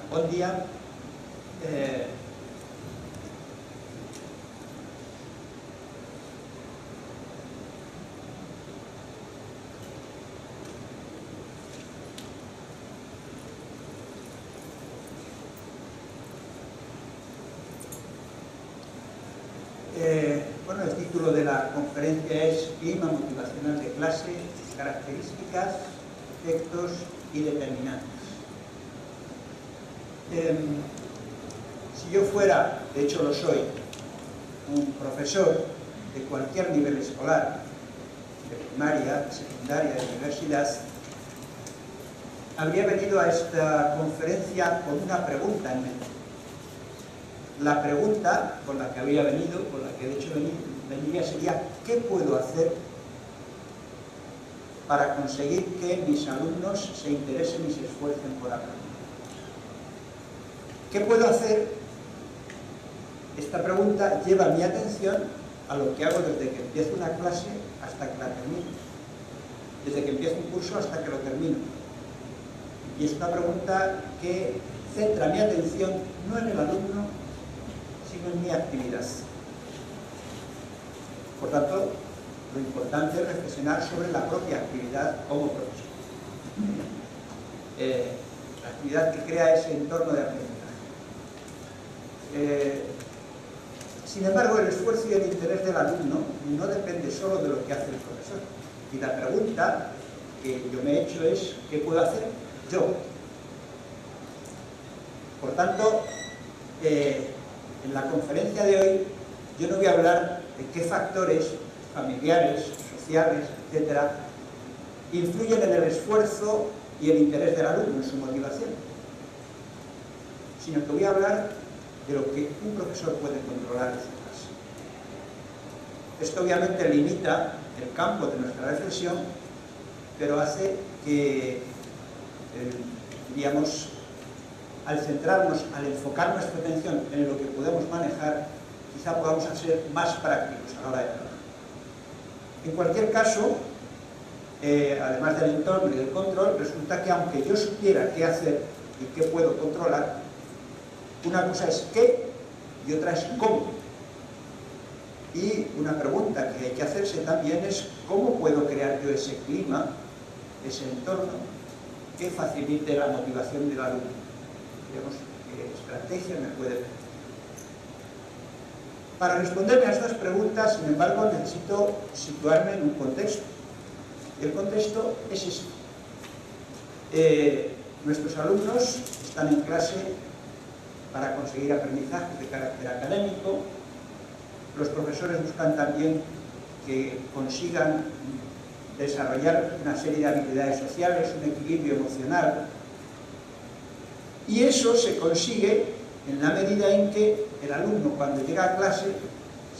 Bon dia. Bueno, el título de la conferencia es Clima motivacional de clase, características, efectos y determinantes. Si yo fuera, de hecho lo soy, un profesor de cualquier nivel escolar, de primaria, de secundaria, de universidad, habría venido a esta conferencia con una pregunta en mente. La pregunta con la que habría venido, con la que de hecho veniría, sería: ¿qué puedo hacer para conseguir que mis alumnos se interesen y se esfuercen por aprender? ¿Qué puedo hacer? Esta pregunta lleva mi atención a lo que hago desde que empiezo una clase hasta que la termino, desde que empiezo un curso hasta que lo termino. Y es una pregunta que centra mi atención no en el alumno, sino en mi actividad. Por tanto, lo importante es reflexionar sobre la propia actividad como profesor. La actividad que crea ese entorno de aprendizaje. Sin embargo, el esfuerzo y el interés del alumno no depende solo de lo que hace el profesor. Y la pregunta que yo me he hecho es: ¿qué puedo hacer yo? Por tanto, en la conferencia de hoy yo no voy a hablar de qué factores familiares, sociales, etcétera, influyen en el esfuerzo y el interés del alumno, en su motivación, sino que voy a hablar de lo que un profesor puede controlar en su clase. Esto obviamente limita el campo de nuestra reflexión, pero hace que, digamos, al centrarnos, al enfocar nuestra atención en lo que podemos manejar, quizá podamos ser más prácticos a la hora de trabajar. En cualquier caso, además del entorno y del control, resulta que aunque yo supiera qué hacer y qué puedo controlar, una cosa es qué y otra es cómo. Y una pregunta que hay que hacerse también es: ¿cómo puedo crear yo ese clima, ese entorno que facilite la motivación del alumno? Digamos, ¿qué estrategia me puede dar? Para responderme a estas preguntas, sin embargo, necesito situarme en un contexto. Y el contexto es este. Nuestros alumnos están en clase para conseguir aprendizaje de carácter académico. Los profesores buscan también que consigan desarrollar una serie de habilidades sociales, un equilibrio emocional. Y eso se consigue en la medida en que el alumno, cuando llega a clase,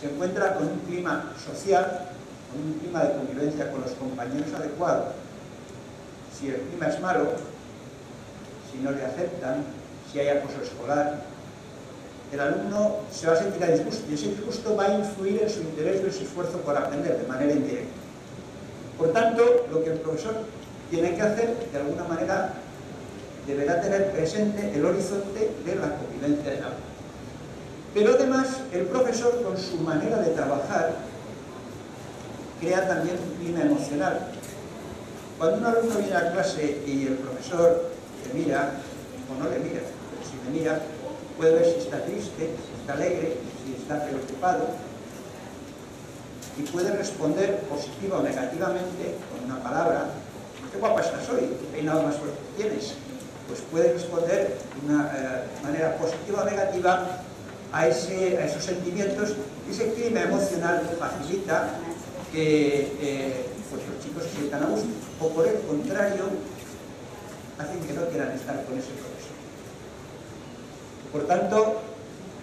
se encuentra con un clima social, con un clima de convivencia con los compañeros adecuado. Si el clima es malo, si no le aceptan, si hay acoso escolar, el alumno se va a sentir a disgusto, y ese disgusto va a influir en su interés y en su esfuerzo por aprender de manera indirecta. Por tanto, lo que el profesor tiene que hacer, de alguna manera, deberá tener presente el horizonte de la convivencia del aula. Pero además, el profesor, con su manera de trabajar, crea también un clima emocional. Cuando un alumno viene a clase y el profesor le mira, o no le mira, pero si le mira, puede ver si está triste, si está alegre, si está preocupado, y puede responder positiva o negativamente con una palabra: ¿qué guapa estás hoy? ¿Qué peinado más fuerte tienes? Pues puede responder de una manera positiva o negativa a esos sentimientos. Ese clima emocional facilita que pues los chicos se sientan a gusto, o por el contrario, hacen que no quieran estar con ese profesor. Por tanto,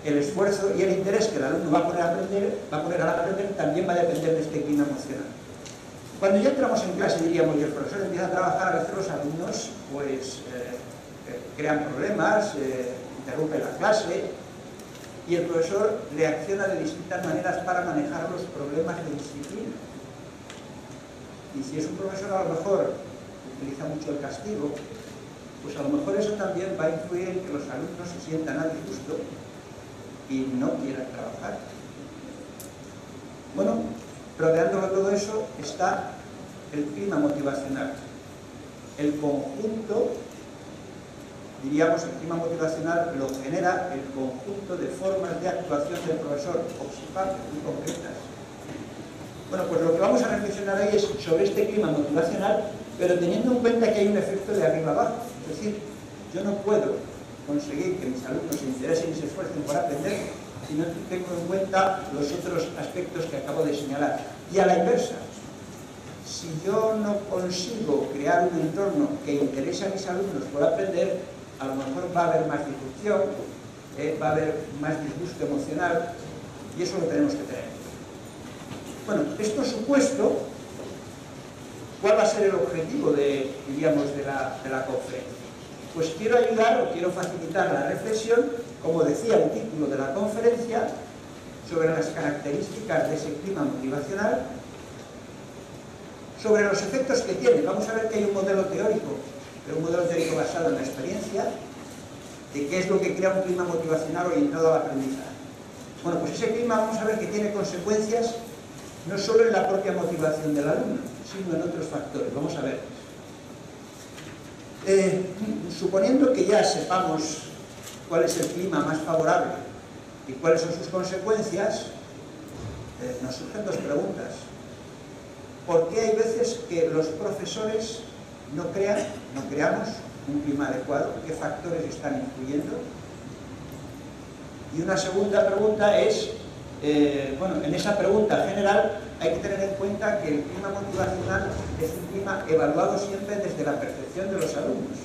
el esfuerzo y el interés que el alumno va a poner al aprender también va a depender de este clima emocional. Cuando ya entramos en clase, diríamos, y el profesor empieza a trabajar, a veces los alumnos pues crean problemas, interrumpen la clase, y el profesor reacciona de distintas maneras para manejar los problemas de disciplina. Y si es un profesor, a lo mejor utiliza mucho el castigo, pues a lo mejor eso también va a influir en que los alumnos se sientan a disgusto y no quieran trabajar. Bueno, rodeando todo eso está el clima motivacional. El conjunto, diríamos, el clima motivacional lo genera el conjunto de formas de actuación del profesor, observables, muy concretas. Bueno, pues lo que vamos a reflexionar hoy es sobre este clima motivacional, pero teniendo en cuenta que hay un efecto de arriba abajo. Es decir, yo no puedo conseguir que mis alumnos se interesen y se esfuercen por aprender si no tengo en cuenta los otros aspectos que acabo de señalar. Y a la inversa, si yo no consigo crear un entorno que interese a mis alumnos por aprender, a lo mejor va a haber más disrupción, va a haber más disgusto emocional, y eso lo tenemos que tener. Bueno, esto supuesto, ¿cuál va a ser el objetivo de la conferencia? Pues quiero ayudar o quiero facilitar la reflexión, como decía el título de la conferencia, sobre las características de ese clima motivacional, sobre los efectos que tiene. Vamos a ver que hay un modelo teórico, pero un modelo teórico basado en la experiencia, de qué es lo que crea un clima motivacional orientado al aprendizaje. Bueno, pues ese clima vamos a ver que tiene consecuencias no solo en la propia motivación del alumno, sino en otros factores. Vamos a ver. Suponiendo que ya sepamos cuál es el clima más favorable y cuáles son sus consecuencias, nos surgen dos preguntas. ¿Por qué hay veces que los profesores no creamos un clima adecuado? ¿Qué factores están influyendo? Y una segunda pregunta es, bueno, en esa pregunta general hay que tener en cuenta que el clima motivacional es un clima evaluado siempre desde la percepción de los alumnos.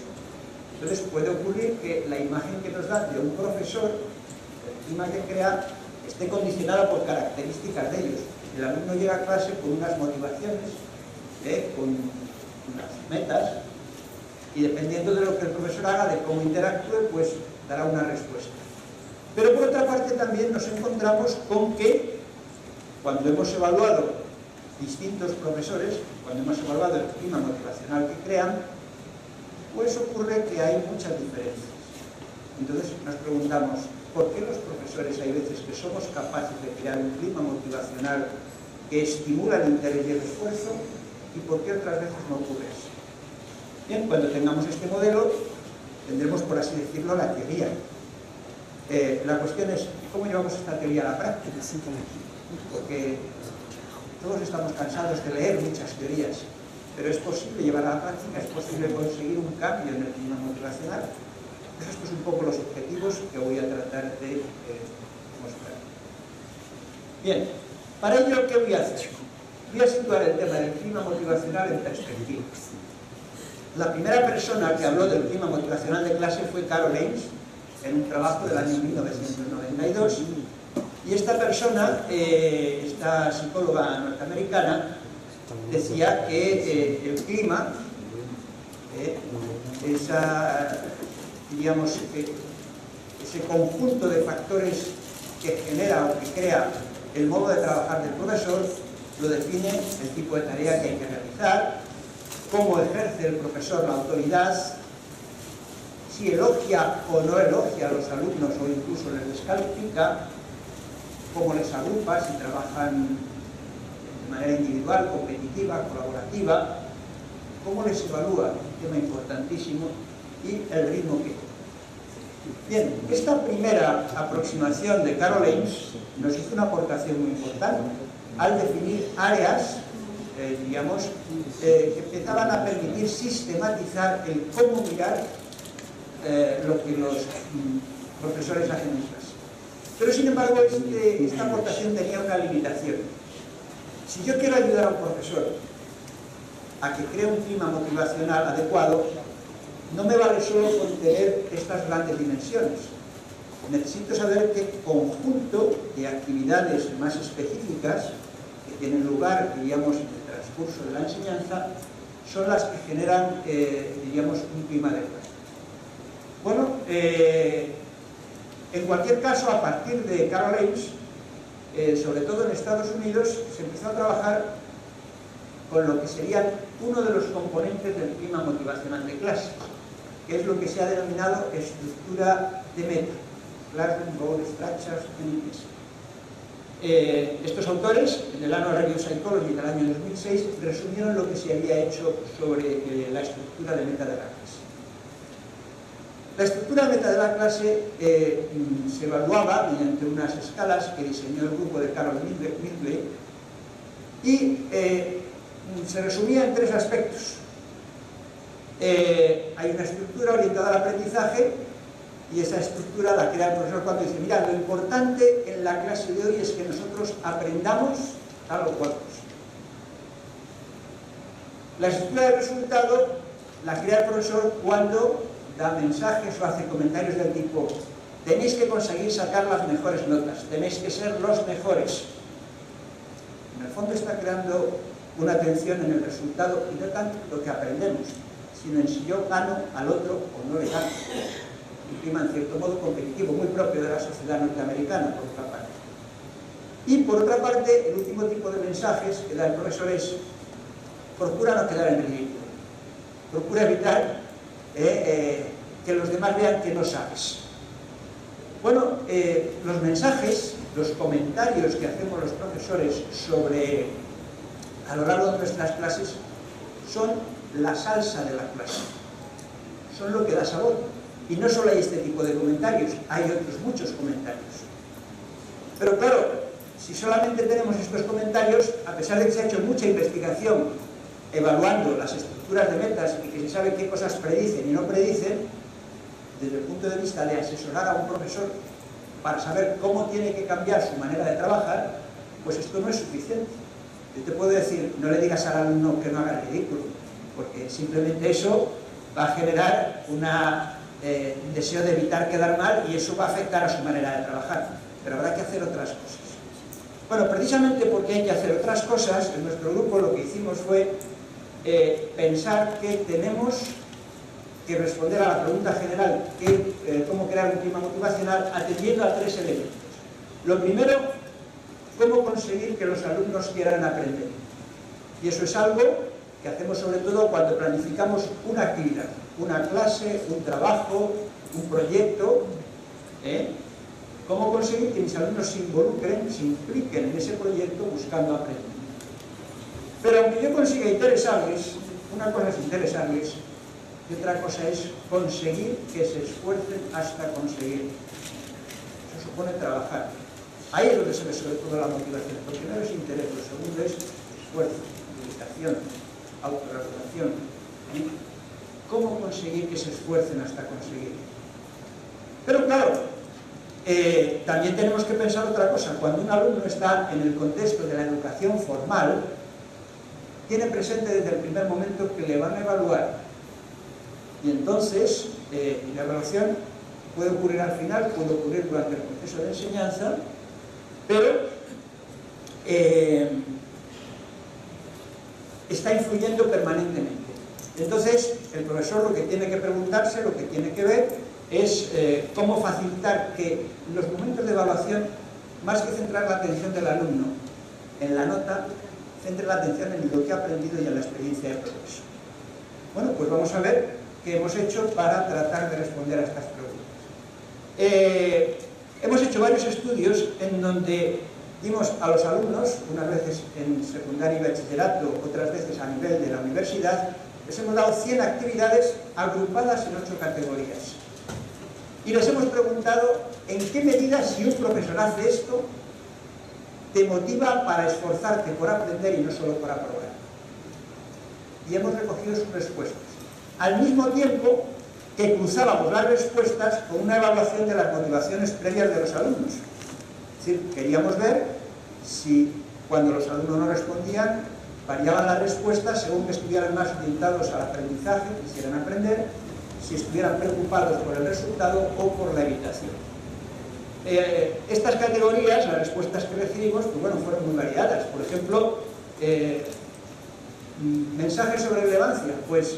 Entonces puede ocurrir que la imagen que nos da de un profesor, el clima que crea, esté condicionada por características de ellos. El alumno llega a clase con unas motivaciones, con unas metas, y dependiendo de lo que el profesor haga, de cómo interactúe, pues dará una respuesta. Pero por otra parte también nos encontramos con que cuando hemos evaluado distintos profesores, cuando hemos evaluado el clima motivacional que crean, pues ocurre que hay muchas diferencias. Entonces nos preguntamos, ¿por qué los profesores hay veces que somos capaces de crear un clima motivacional que estimula el interés y el esfuerzo, y por qué otras veces no ocurre eso? Bien, cuando tengamos este modelo, tendremos, por así decirlo, la teoría. La cuestión es, ¿cómo llevamos esta teoría a la práctica? Porque todos estamos cansados de leer muchas teorías, pero es posible llevar a la práctica, es posible conseguir un cambio en el clima motivacional. Estos son un poco los objetivos que voy a tratar de mostrar. Bien, para ello, ¿qué voy a hacer? Voy a situar el tema del clima motivacional en perspectiva. La primera persona que habló del clima motivacional de clase fue Carol Ames, en un trabajo del año 1992, y esta persona, esta psicóloga norteamericana, decía que el clima, ese conjunto de factores que genera o que crea el modo de trabajar del profesor, lo define el tipo de tarea que hay que realizar, cómo ejerce el profesor la autoridad, si elogia o no elogia a los alumnos o incluso les descalifica, cómo les agrupa, si trabajan de manera individual, competitiva, colaborativa, cómo les evalúa, un tema importantísimo, y el ritmo que. Bien, esta primera aproximación de Carol Ames nos hizo una aportación muy importante al definir áreas, que empezaban a permitir sistematizar el cómo mirar lo que los profesores hacen en clase. Pero sin embargo, esta aportación tenía una limitación. Si yo quiero ayudar a un profesor a que cree un clima motivacional adecuado, no me vale solo con tener estas grandes dimensiones. Necesito saber qué conjunto de actividades más específicas que tienen lugar, en el transcurso de la enseñanza, son las que generan, un clima adecuado. Bueno, en cualquier caso, a partir de Carol Ames, sobre todo en Estados Unidos, se empezó a trabajar con lo que serían uno de los componentes del clima motivacional de clase. que es lo que se ha denominado estructura de meta, Classroom Goal Structures en inglés. Estos autores, en el Annual Review of Psychology del año 2006, resumieron lo que se había hecho sobre la estructura de meta de la clase. La estructura de meta de la clase se evaluaba mediante unas escalas que diseñó el grupo de Carol Midgley y se resumía en 3 aspectos. Hay una estructura orientada al aprendizaje y esa estructura la crea el profesor cuando dice: mira, lo importante en la clase de hoy es que nosotros aprendamos tal o cual cosa. La estructura de resultado la crea el profesor cuando da mensajes o hace comentarios del tipo: tenéis que conseguir sacar las mejores notas, tenéis que ser los mejores. En el fondo está creando una atención en el resultado y no tanto lo que aprendemos, sino en si yo gano al otro o no le gano. Un clima en cierto modo competitivo, muy propio de la sociedad norteamericana, por otra parte. Y por otra parte, el último tipo de mensajes que da el profesor es: procura no quedar en el ridículo, procura evitar que los demás vean que no sabes. Bueno, los mensajes, los comentarios que hacemos los profesores a lo largo de nuestras clases son la salsa de la clase, son lo que da sabor. Y no solo hay este tipo de comentarios, hay otros muchos comentarios. Pero claro, si solamente tenemos estos comentarios, a pesar de que se ha hecho mucha investigación evaluando las estructuras de metas y que se sabe qué cosas predicen y no predicen, desde el punto de vista de asesorar a un profesor para saber cómo tiene que cambiar su manera de trabajar, pues esto no es suficiente. Yo te puedo decir: no le digas al alumno que no haga el ridículo, porque simplemente eso va a generar un deseo de evitar quedar mal y eso va a afectar a su manera de trabajar. Pero habrá que hacer otras cosas. Bueno, precisamente porque hay que hacer otras cosas, en nuestro grupo lo que hicimos fue pensar que tenemos que responder a la pregunta general, cómo crear un clima motivacional, atendiendo a 3 elementos. Lo primero, cómo conseguir que los alumnos quieran aprender. Y eso es algo que hacemos sobre todo cuando planificamos una actividad, una clase, un trabajo, un proyecto. Cómo conseguir que mis alumnos se involucren, se impliquen en ese proyecto buscando aprender. Pero aunque yo consiga interesarles, una cosa es interesarles y otra cosa es conseguir que se esfuercen hasta conseguir. Eso supone trabajar. Ahí es donde se ve sobre todo la motivación. Lo primero es interés, lo segundo es esfuerzo, dedicación, autorregulación. ¿Cómo conseguir que se esfuercen hasta conseguir? Pero claro, también tenemos que pensar otra cosa. Cuando un alumno está en el contexto de la educación formal, tiene presente desde el primer momento que le van a evaluar. Y entonces, la evaluación puede ocurrir al final, puede ocurrir durante el proceso de enseñanza, pero está influyendo permanentemente. Entonces, el profesor lo que tiene que preguntarse, lo que tiene que ver, es cómo facilitar que los momentos de evaluación, más que centrar la atención del alumno en la nota, centre la atención en lo que ha aprendido y en la experiencia de progreso. Bueno, pues vamos a ver qué hemos hecho para tratar de responder a estas preguntas. Hemos hecho varios estudios en donde dimos a los alumnos, unas veces en secundaria y bachillerato, otras veces a nivel de la universidad, les hemos dado 100 actividades agrupadas en 8 categorías. Y les hemos preguntado en qué medida, si un profesor hace esto, te motiva para esforzarte por aprender y no solo por aprobar. Y hemos recogido sus respuestas. Al mismo tiempo que cruzábamos las respuestas con una evaluación de las motivaciones previas de los alumnos. Es decir, queríamos ver si cuando los alumnos no respondían, variaban las respuestas según que estuvieran más orientados al aprendizaje, quisieran aprender, si estuvieran preocupados por el resultado o por la evitación. Estas categorías, las respuestas que recibimos, pues bueno, fueron muy variadas. Por ejemplo, mensajes sobre relevancia, pues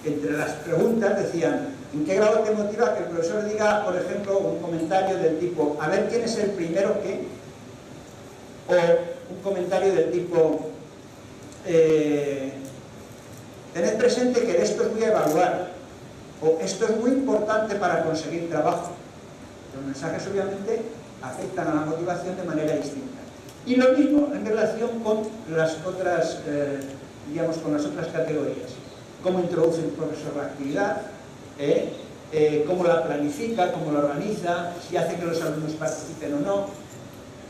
entre las preguntas decían: ¿en qué grado te motiva que el profesor diga, por ejemplo, un comentario del tipo a ver quién es el primero que? O un comentario del tipo tened presente que de esto os voy a evaluar. o esto es muy importante para conseguir trabajo. Los mensajes obviamente afectan a la motivación de manera distinta. Y lo mismo en relación con las otras, digamos, con las otras categorías. Cómo introduce el profesor la actividad, cómo la planifica, cómo la organiza, si hace que los alumnos participen o no.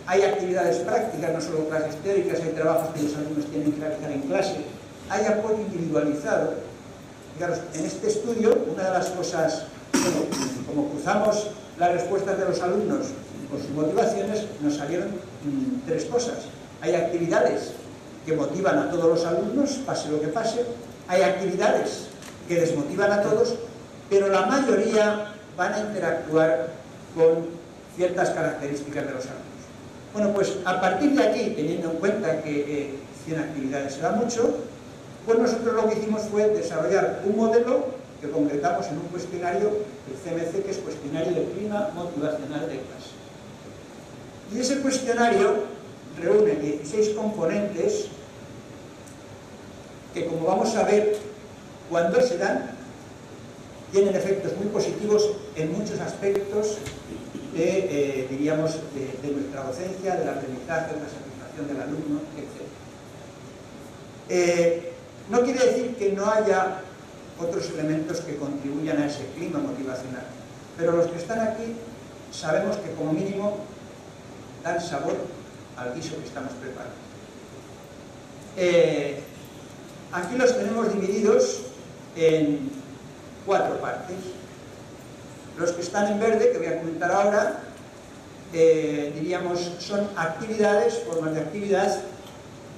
Hay actividades prácticas, no solo clases teóricas, hay trabajos que los alumnos tienen que realizar en clase. Hay apoyo individualizado. Fijaros, en este estudio, una de las cosas, bueno, como cruzamos las respuestas de los alumnos con sus motivaciones, nos salieron tres cosas. Hay actividades que motivan a todos los alumnos, pase lo que pase. Hay actividades que desmotivan a todos, pero la mayoría van a interactuar con ciertas características de los alumnos. Bueno, pues a partir de aquí, teniendo en cuenta que 100 actividades será mucho, pues nosotros lo que hicimos fue desarrollar un modelo que concretamos en un cuestionario, el CMC, que es Cuestionario de Clima Motivacional de Clase. Y ese cuestionario reúne 16 componentes que, como vamos a ver, cuando se dan, tienen efectos muy positivos en muchos aspectos diríamos, de nuestra docencia, del aprendizaje, de la satisfacción del alumno, etc. No quiere decir que no haya otros elementos que contribuyan a ese clima motivacional, pero los que están aquí sabemos que como mínimo dan sabor al guiso que estamos preparando. Aquí los tenemos divididos en 4 partes. Los que están en verde, que voy a comentar ahora, diríamos, son actividades, formas de actividad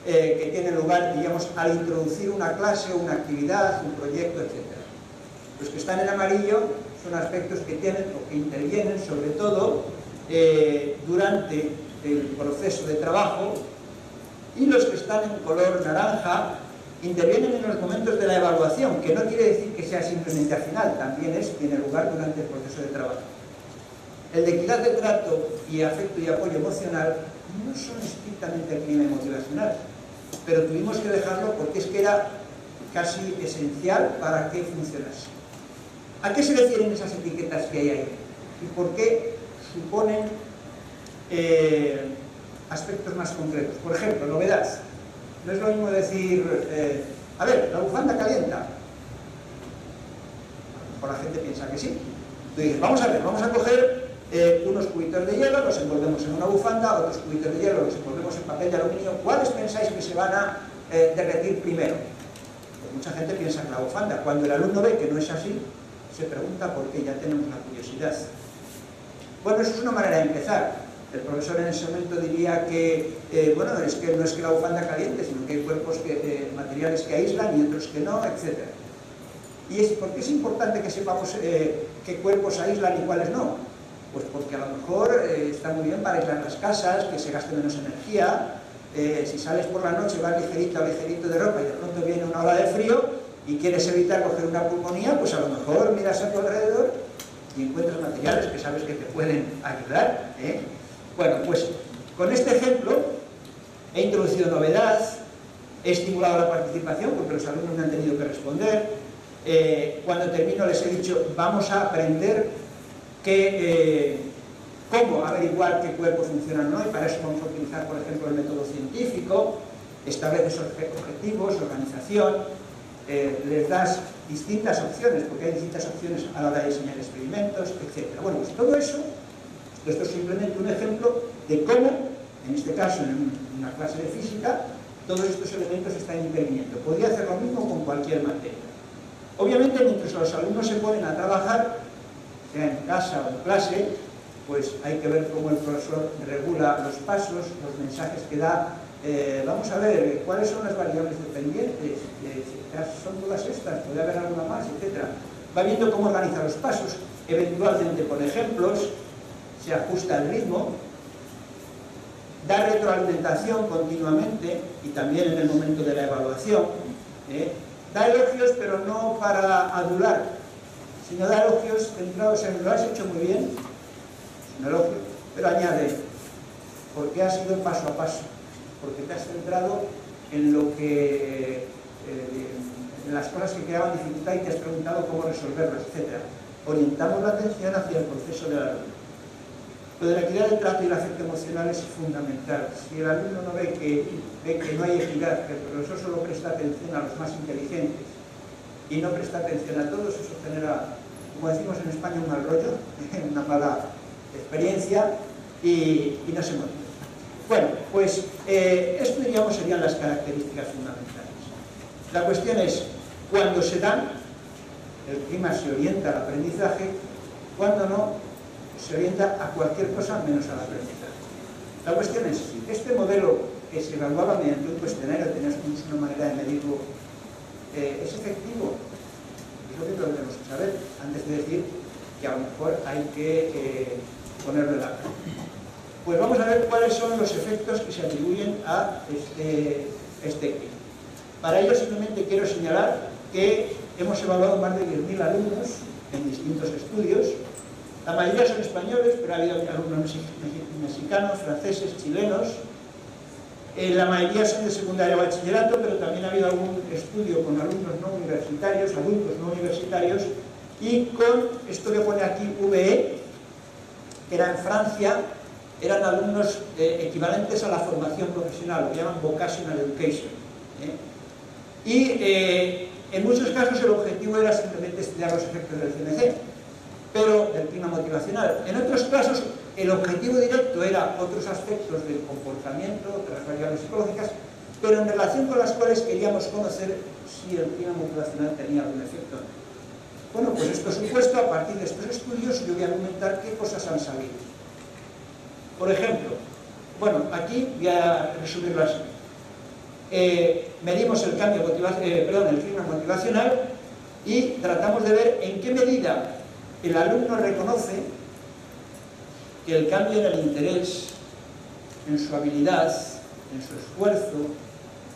que tienen lugar, diríamos, al introducir una clase, una actividad, un proyecto, etc. Los que están en amarillo son aspectos que tienen o que intervienen, sobre todo, durante el proceso de trabajo, y los que están en color naranja intervienen en los momentos de la evaluación, que no quiere decir que sea simplemente al final, también tiene lugar durante el proceso de trabajo. El de equidad de trato y afecto y apoyo emocional no son estrictamente el clima motivacional, pero tuvimos que dejarlo porque es que era casi esencial para que funcionase. ¿A qué se refieren esas etiquetas que hay ahí? ¿Y por qué suponen aspectos más concretos? Por ejemplo, novedad. No es lo mismo decir, a ver, la bufanda calienta. A lo mejor la gente piensa que sí. Tú dices, vamos a ver, vamos a coger unos cubitos de hielo, los envolvemos en una bufanda, otros cubitos de hielo los envolvemos en papel de aluminio. ¿Cuáles pensáis que se van a derretir primero? Pues mucha gente piensa que la bufanda. Cuando el alumno ve que no es así, se pregunta por qué, ya tenemos la curiosidad. Bueno, eso es una manera de empezar. El profesor en ese momento diría que, bueno, es que no es que la bufanda caliente, sino que hay cuerpos materiales que aíslan y otros que no, etc. ¿Y por qué es importante que sepamos qué cuerpos aíslan y cuáles no? Pues porque a lo mejor está muy bien para aislar las casas, que se gaste menos energía. Si sales por la noche, vas ligerito de ropa y de pronto viene una ola de frío y quieres evitar coger una pulmonía, pues a lo mejor miras a tu alrededor y encuentras materiales que sabes que te pueden ayudar. Bueno, pues con este ejemplo he introducido novedad, he estimulado la participación porque los alumnos me han tenido que responder. Cuando termino les he dicho, vamos a aprender cómo averiguar qué cuerpos funcionan o no, y para eso vamos a utilizar, por ejemplo, el método científico. Estableces objetivos, organización, les das distintas opciones, porque hay distintas opciones a la hora de diseñar experimentos, etc. Bueno, pues todo eso, esto es simplemente un ejemplo de cómo, en este caso en una clase de física, todos estos elementos están interviniendo. Podría hacer lo mismo con cualquier materia. Obviamente, mientras los alumnos se ponen a trabajar, sea en casa o en clase, pues hay que ver cómo el profesor regula los pasos, los mensajes que da. Vamos a ver cuáles son las variables dependientes, son todas estas, puede haber alguna más, etc. Va viendo cómo organiza los pasos, eventualmente con ejemplos, se ajusta el ritmo, da retroalimentación continuamente y también en el momento de la evaluación. Da elogios, pero no para adular, sino da elogios centrados en lo has hecho muy bien, un elogio, pero añade, porque has ido paso a paso, porque te has centrado en lo que en las cosas que creaban dificultad y te has preguntado cómo resolverlas, etc. Orientamos la atención hacia el proceso del alumno. Lo de la equidad del trato y el afecto emocional es fundamental. Si el alumno no ve que no hay equidad, que el profesor solo presta atención a los más inteligentes y no presta atención a todos, eso genera, como decimos en España, un mal rollo, una mala experiencia y no se motiva. Bueno, pues esto, diríamos, serían las características fundamentales. La cuestión es, cuando se dan, el clima se orienta al aprendizaje, cuando no, se orienta a cualquier cosa menos al aprendizaje. La cuestión es, si este modelo que se evaluaba mediante un cuestionario, teníamos una manera de medirlo, ¿es efectivo? Es lo que tenemos que saber antes de decir que a lo mejor hay que ponerlo en la cara. Pues vamos a ver cuáles son los efectos que se atribuyen a este clima. Para ello simplemente quiero señalar que hemos evaluado más de 10.000 alumnos en distintos estudios. La mayoría son españoles, pero ha habido alumnos mexicanos, franceses, chilenos. La mayoría son de secundaria o bachillerato, pero también ha habido algún estudio con alumnos no universitarios, adultos no universitarios, y con esto que pone aquí VE, que era en Francia, eran alumnos equivalentes a la formación profesional, lo que llaman Vocational Education. Y en muchos casos el objetivo era simplemente estudiar los efectos del CMC, pero del clima motivacional. En otros casos el objetivo directo era otros aspectos del comportamiento, otras variables psicológicas, pero en relación con las cuales queríamos conocer si el clima motivacional tenía algún efecto. Bueno, pues esto supuesto, a partir de estos estudios yo voy a argumentar qué cosas han salido. Por ejemplo, bueno, aquí voy a resumirlo así. Medimos el clima motivacional y tratamos de ver en qué medida el alumno reconoce que el cambio en el interés, en su habilidad, en su esfuerzo,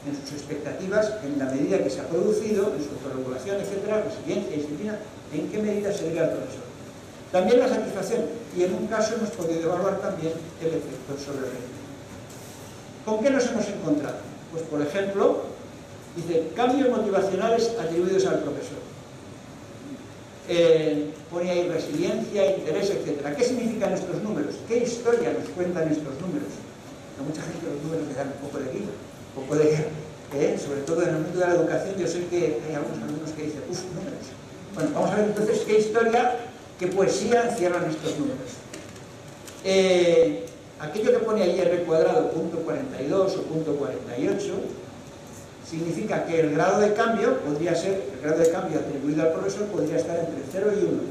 en sus expectativas, en la medida que se ha producido, en su autorregulación, etcétera, resiliencia, disciplina, en qué medida se debe al profesor. También la satisfacción, y en un caso hemos podido evaluar también el efecto sobre el rendimiento. ¿Con qué nos hemos encontrado? Pues, por ejemplo, dice, cambios motivacionales atribuidos al profesor. Pone ahí resiliencia, interés, etc. ¿Qué significan estos números? ¿Qué historia nos cuentan estos números? A mucha gente los números le dan un poco de guía, un poco de sobre todo en el mundo de la educación. Yo sé que hay algunos alumnos que dicen, uff, números. Bueno, vamos a ver entonces qué historia, qué poesía encierran estos números. Aquello que pone ahí R cuadrado, punto 42 o punto 48, significa que el grado de cambio podría ser, el grado de cambio atribuido al profesor podría estar entre 0 y 1.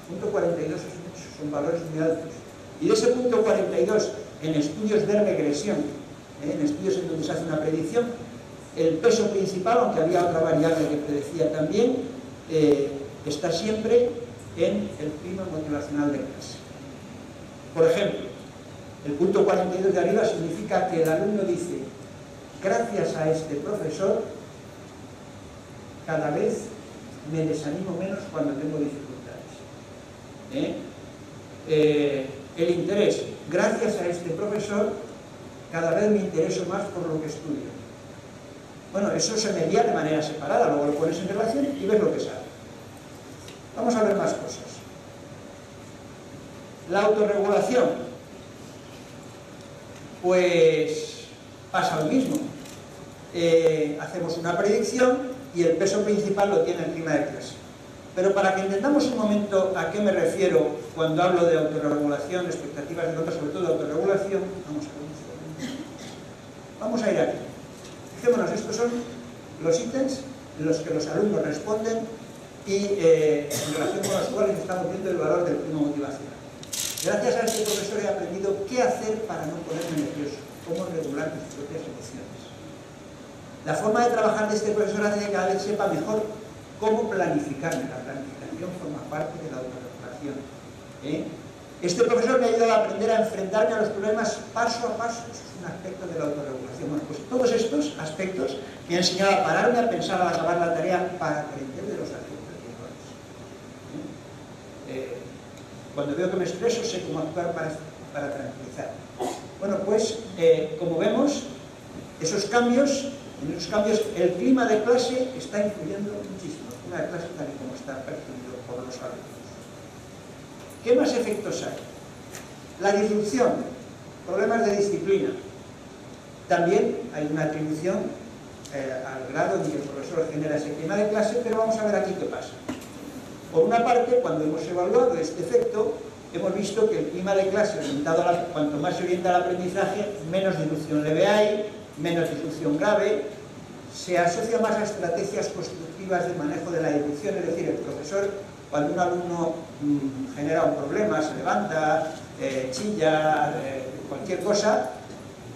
Punto 42 son valores muy altos. Y de ese punto 42, en estudios de regresión, en estudios en donde se hace una predicción, el peso principal, aunque había otra variable que predecía también, está siempre en el clima motivacional de clase. Por ejemplo, el punto 42 de arriba significa que el alumno dice, gracias a este profesor, cada vez me desanimo menos cuando tengo dificultades. El interés, gracias a este profesor, cada vez me intereso más por lo que estudio. Bueno, eso se medía de manera separada, luego lo pones en relación y ves lo que sale. Vamos a ver más cosas. La autorregulación. Pues pasa lo mismo. Hacemos una predicción y el peso principal lo tiene el clima de clase. Pero para que entendamos un momento a qué me refiero cuando hablo de autorregulación, expectativas de nota, sobre todo de autorregulación, vamos a ir aquí. Fijémonos, estos son los ítems en los que los alumnos responden y en relación con los cuales estamos viendo el valor del clima motivacional. Gracias a este profesor he aprendido qué hacer para no ponerme nervioso, cómo regular mis propias emociones. La forma de trabajar de este profesor hace que cada vez sepa mejor cómo planificarme. La planificación forma parte de la autorregulación. Este profesor me ha ayudado a aprender a enfrentarme a los problemas paso a paso. Eso es un aspecto de la autorregulación. Bueno, pues todos estos aspectos me han enseñado a pararme, a pensar al acabar la tarea para aprender de los aciertos y errores. Cuando veo que me estreso, sé cómo actuar para tranquilizar. Bueno, pues, como vemos, esos cambios En esos cambios, el clima de clase está influyendo muchísimo. El clima de clase tal y como está percibido por los alumnos. ¿Qué más efectos hay? La disrupción, problemas de disciplina. También hay una atribución al grado en que el profesor genera ese clima de clase, pero vamos a ver aquí qué pasa. Por una parte, cuando hemos evaluado este efecto, hemos visto que el clima de clase, cuanto más se orienta al aprendizaje, menos disrupción leve hay, menos disrupción grave, se asocia más a estrategias constructivas de manejo de la disrupción, es decir, el profesor, cuando un alumno genera un problema, se levanta, chilla, cualquier cosa,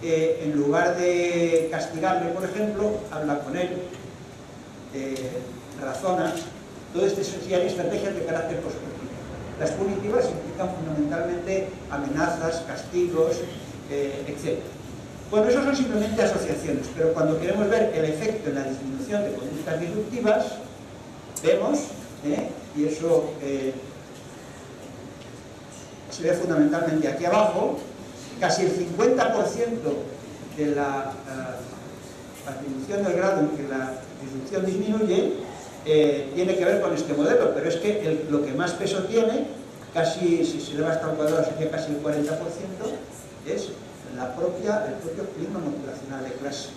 en lugar de castigarle, por ejemplo, habla con él, razona. Todo esto serían estrategias de carácter constructivo. Las punitivas implican fundamentalmente amenazas, castigos, etc. Bueno, eso son simplemente asociaciones, pero cuando queremos ver el efecto en la disminución de conductas disruptivas, vemos, y eso se ve fundamentalmente aquí abajo, casi el 50% de la atribución del grado en que la disrupción disminuye tiene que ver con este modelo, pero es que lo que más peso tiene, casi, si se eleva hasta un cuadrado sería casi el 40%, es el propio clima motivacional de clase.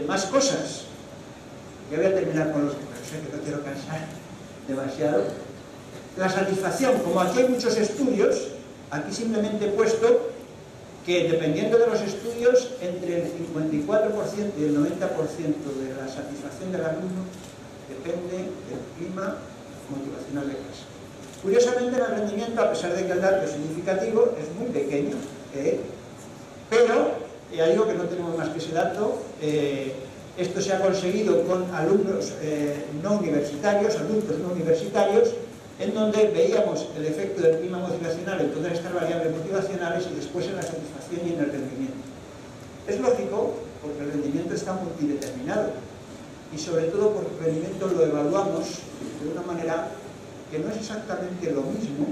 Más cosas. Ya voy a terminar con los que sé que no quiero cansar demasiado. La satisfacción, como aquí hay muchos estudios, aquí simplemente he puesto que dependiendo de los estudios, entre el 54% y el 90% de la satisfacción del alumno depende del clima motivacional de clase. Curiosamente, el rendimiento, a pesar de que el dato es significativo, es muy pequeño, pero, ya digo que no tenemos más que ese dato, esto se ha conseguido con alumnos no universitarios, adultos no universitarios, en donde veíamos el efecto del clima motivacional en todas estas variables motivacionales y después en la satisfacción y en el rendimiento. Es lógico, porque el rendimiento está multideterminado y sobre todo porque el rendimiento lo evaluamos de una manera que no es exactamente lo mismo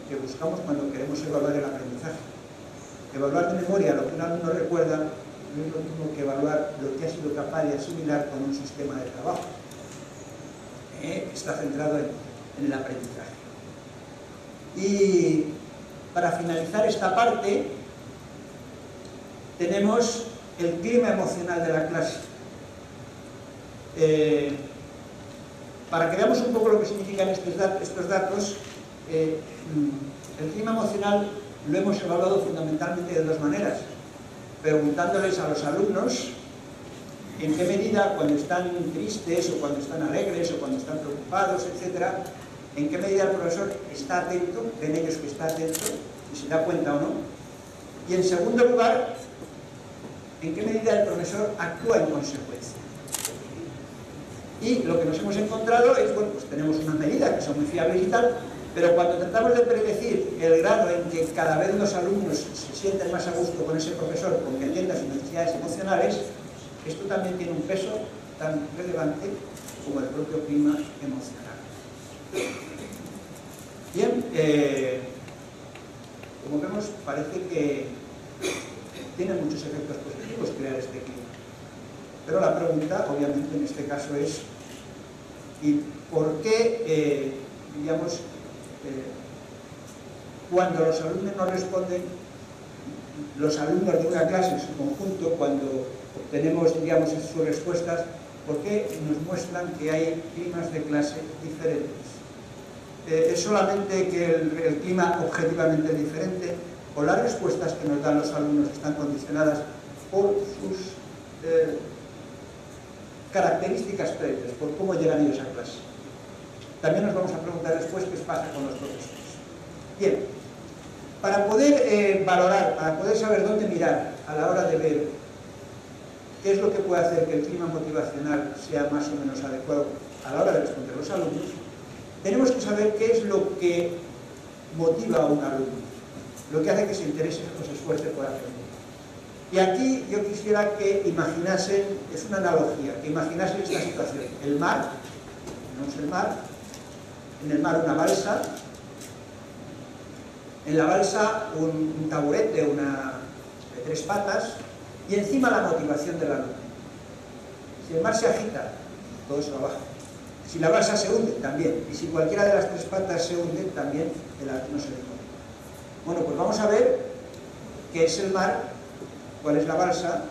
que buscamos cuando queremos evaluar el aprendizaje. Evaluar de memoria lo que un alumno recuerda no es lo mismo que evaluar lo que ha sido capaz de asimilar con un sistema de trabajo. Está centrado en el aprendizaje. Y para finalizar esta parte, tenemos el clima emocional de la clase. Para que veamos un poco lo que significan estos datos, el clima emocional lo hemos evaluado fundamentalmente de dos maneras. Preguntándoles a los alumnos en qué medida, cuando están tristes o cuando están alegres o cuando están preocupados, etc., en qué medida el profesor está atento, ven ellos que está atento y se da cuenta o no. Y en segundo lugar, en qué medida el profesor actúa en consecuencia. Y lo que nos hemos encontrado es, bueno, pues tenemos unas medidas que son muy fiables y tal, pero cuando tratamos de predecir el grado en que cada vez los alumnos se sienten más a gusto con ese profesor, porque entienda sus necesidades emocionales, esto también tiene un peso tan relevante como el propio clima emocional. Bien, como vemos, parece que tiene muchos efectos positivos crear este clima. Pero la pregunta, obviamente, en este caso es ¿y por qué, cuando los alumnos no responden, los alumnos de una clase en su conjunto, cuando obtenemos, digamos, sus respuestas, por qué nos muestran que hay climas de clase diferentes? ¿Es solamente que el clima objetivamente es diferente o las respuestas que nos dan los alumnos están condicionadas por sus características previas, por cómo llegan ellos a clase? También nos vamos a preguntar después qué pasa con los profesores. Bien, para poder valorar, para poder saber dónde mirar a la hora de ver qué es lo que puede hacer que el clima motivacional sea más o menos adecuado a la hora de responder a los alumnos, tenemos que saber qué es lo que motiva a un alumno, lo que hace que se interese o se esfuerce por aprender. Y aquí yo quisiera que imaginasen, es una analogía, que imaginasen esta situación. El mar, tenemos el mar, en el mar una balsa, en la balsa un taburete, de 3 patas, Y encima la motivación del alumno. Si el mar se agita, todo se va abajo. Si la balsa se hunde, también. Y si cualquiera de las tres patas se hunde, también el alumno se deja. Bueno, pues vamos a ver qué es el mar, cuál es la balsa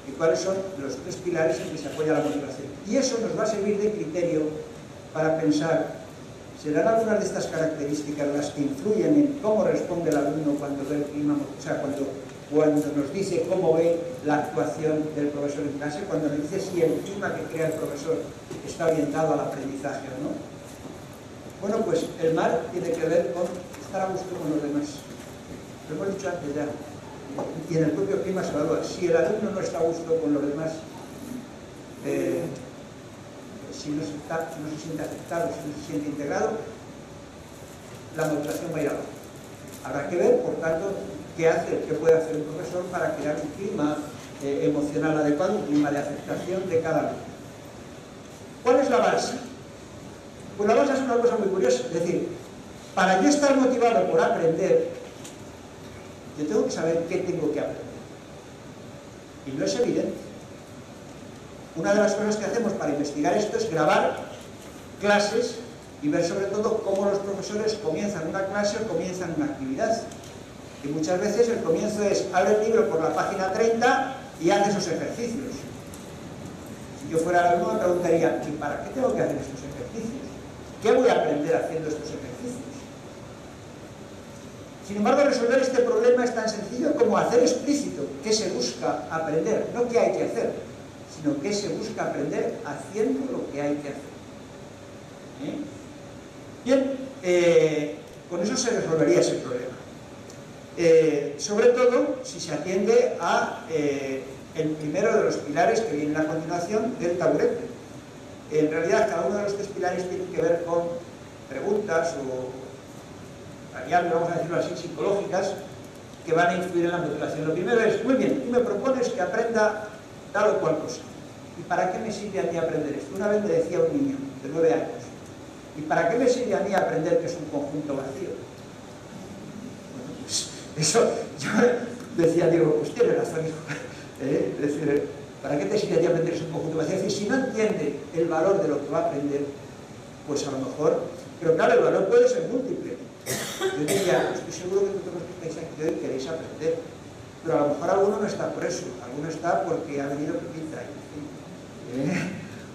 y cuáles son los tres pilares en que se apoya la motivación. Y eso nos va a servir de criterio para pensar, ¿serán algunas de estas características las que influyen en cómo responde el alumno cuando ve el clima, o sea, cuando nos dice cómo ve la actuación del profesor en clase, cuando nos dice si el clima que crea el profesor está orientado al aprendizaje o no? Bueno, pues el mar tiene que ver con estar a gusto con los demás. Lo hemos dicho antes ya. Y en el propio clima se evalúa. Si el alumno no está a gusto con los demás, si no se siente aceptado, si no se siente integrado, la motivación va a ir abajo. Habrá que ver, por tanto, qué puede hacer un profesor para crear un clima emocional adecuado, un clima de aceptación de cada alumno. ¿Cuál es la balsa? Pues la balsa es una cosa muy curiosa. Es decir, para yo estar motivado por aprender, yo tengo que saber qué tengo que aprender. Y no es evidente. Una de las cosas que hacemos para investigar esto es grabar clases y ver sobre todo cómo los profesores comienzan una clase o comienzan una actividad. Y muchas veces el comienzo es, abre el libro por la página 30 y haz esos ejercicios. Si yo fuera alumno me preguntaría, ¿y para qué tengo que hacer estos ejercicios? ¿Qué voy a aprender haciendo estos ejercicios? Sin embargo, resolver este problema es tan sencillo como hacer explícito qué se busca aprender, no qué hay que hacer, sino qué se busca aprender haciendo lo que hay que hacer. Bien, con eso se resolvería ese problema. Sobre todo si se atiende a el primero de los pilares que vienen a continuación del taburete. En realidad, cada uno de los tres pilares tiene que ver con preguntas o variables, vamos a decirlo así, psicológicas, que van a influir en la motivación. Lo primero es, muy bien, tú me propones que aprenda tal o cual cosa. ¿Y para qué me sirve a mí aprender esto? Una vez me decía un niño de 9 años, ¿y para qué me sirve a mí aprender que es un conjunto vacío? Bueno, pues eso, yo decía, digo, pues tiene razón, hijo. Es decir, ¿para qué te sirve a ti aprender que es un conjunto vacío? Es decir, si no entiende el valor de lo que va a aprender, pues a lo mejor, pero claro, el valor puede ser múltiple. Yo diría, estoy seguro que todos los que estáis aquí hoy queréis aprender, pero a lo mejor alguno no está por eso, alguno está porque ha venido Pepita,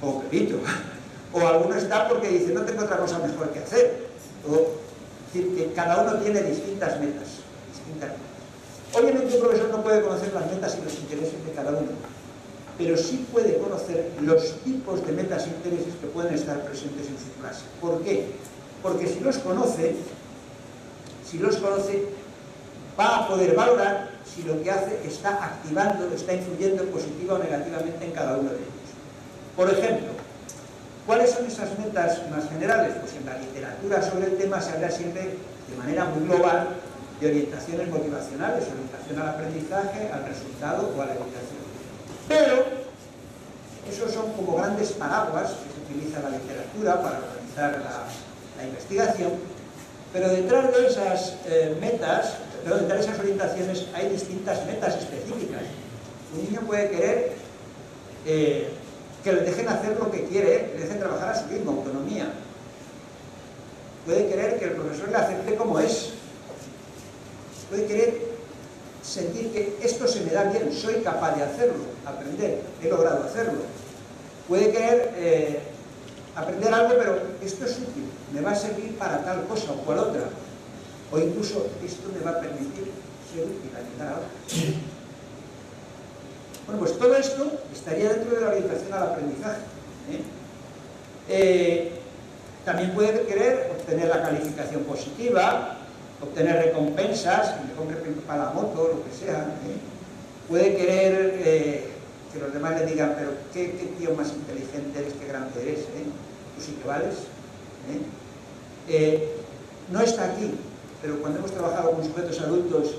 o Pepito, o alguno está porque dice, no tengo otra cosa mejor que hacer. Es decir, que cada uno tiene distintas metas. Obviamente un profesor no puede conocer las metas y los intereses de cada uno, pero sí puede conocer los tipos de metas e intereses que pueden estar presentes en su clase. ¿Por qué? Porque si los conoce, va a poder valorar si lo que hace está activando, está influyendo positiva o negativamente en cada uno de ellos. Por ejemplo, ¿cuáles son esas metas más generales? Pues en la literatura sobre el tema se habla siempre de manera muy global de orientaciones motivacionales, orientación al aprendizaje, al resultado o a la evitación. Pero esos son como grandes paraguas que se utiliza en la literatura para organizar la investigación, pero detrás de esas detrás de esas orientaciones hay distintas metas específicas. Un niño puede querer que le dejen hacer lo que quiere, que le dejen trabajar a su ritmo, autonomía. Puede querer que el profesor le acepte como es. Puede querer sentir que esto se me da bien, soy capaz de hacerlo, aprender, he logrado hacerlo. Puede querer aprender algo, pero esto es útil, me va a servir para tal cosa o cual otra. O incluso esto me va a permitir ser útil, ayudar a otros. Bueno, pues todo esto estaría dentro de la orientación al aprendizaje. También puede querer obtener la calificación positiva, obtener recompensas, que me compre para la moto, lo que sea. Puede querer que los demás le digan, pero qué tío más inteligente eres, qué grande eres, tú sí que vales. No está aquí, pero cuando hemos trabajado con sujetos adultos,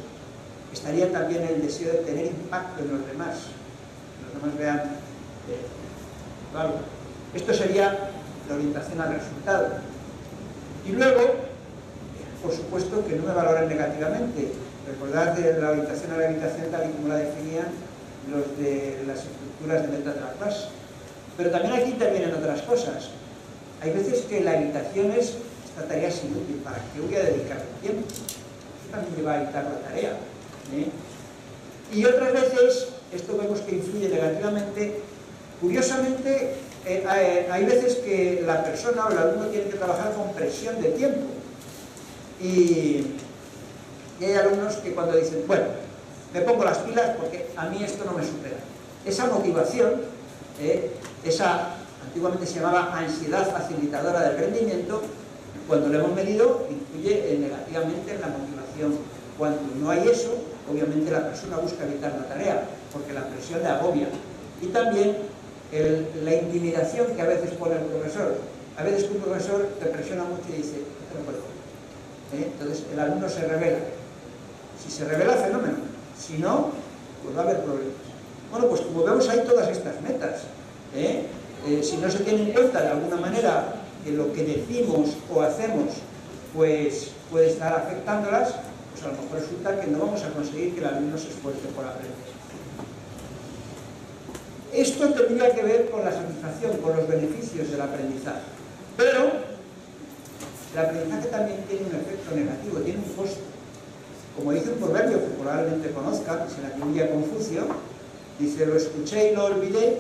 estaría también el deseo de tener impacto en los demás, que los demás vean algo. Esto sería la orientación al resultado. Y luego, por supuesto, que no me valoren negativamente. Recordad de la orientación a la evitación, tal y como la definían, los de las estructuras de metas de la clase. Pero también aquí intervienen otras cosas. Hay veces que la evitación es, esta tarea es inútil, ¿para qué voy a dedicar tiempo? Eso también me va a evitar la tarea. Y otras veces, esto vemos que influye negativamente, curiosamente, hay veces que la persona o el alumno tiene que trabajar con presión de tiempo. Y hay alumnos que cuando dicen, bueno, me pongo las pilas porque a mí esto no me supera. Esa motivación, antiguamente se llamaba ansiedad facilitadora del rendimiento, cuando lo hemos medido, influye negativamente en la motivación. Cuando no hay eso, obviamente la persona busca evitar la tarea, porque la presión le agobia. Y también la intimidación que a veces pone el profesor. A veces un profesor te presiona mucho y dice, no puedo. Entonces el alumno se revela. Si se revela, fenómeno. Si no, pues va a haber problemas. Bueno, pues como vemos hay todas estas metas. Si no se tiene en cuenta de alguna manera que lo que decimos o hacemos pues puede estar afectándolas, pues a lo mejor resulta que no vamos a conseguir que el alumno se esfuerce por aprender. Esto tendría que ver con la satisfacción, con los beneficios del aprendizaje. Pero el aprendizaje también tiene un efecto negativo, tiene un costo. Como dice un proverbio que probablemente conozcan, se le atribuye a Confucio, dice, lo escuché y lo olvidé,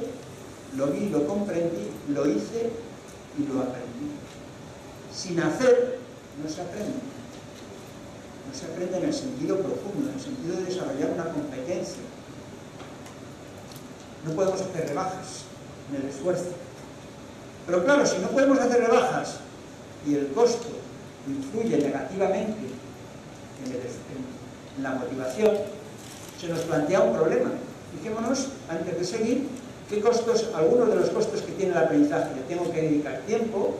lo vi, lo comprendí, lo hice y lo aprendí. Sin hacer, no se aprende. No se aprende en el sentido profundo, en el sentido de desarrollar una competencia. No podemos hacer rebajas en el esfuerzo. Pero claro, si no podemos hacer rebajas y el costo influye negativamente en la motivación, se nos plantea un problema. Fijémonos, antes de seguir, qué costos, algunos de los costos que tiene el aprendizaje. Le tengo que dedicar tiempo,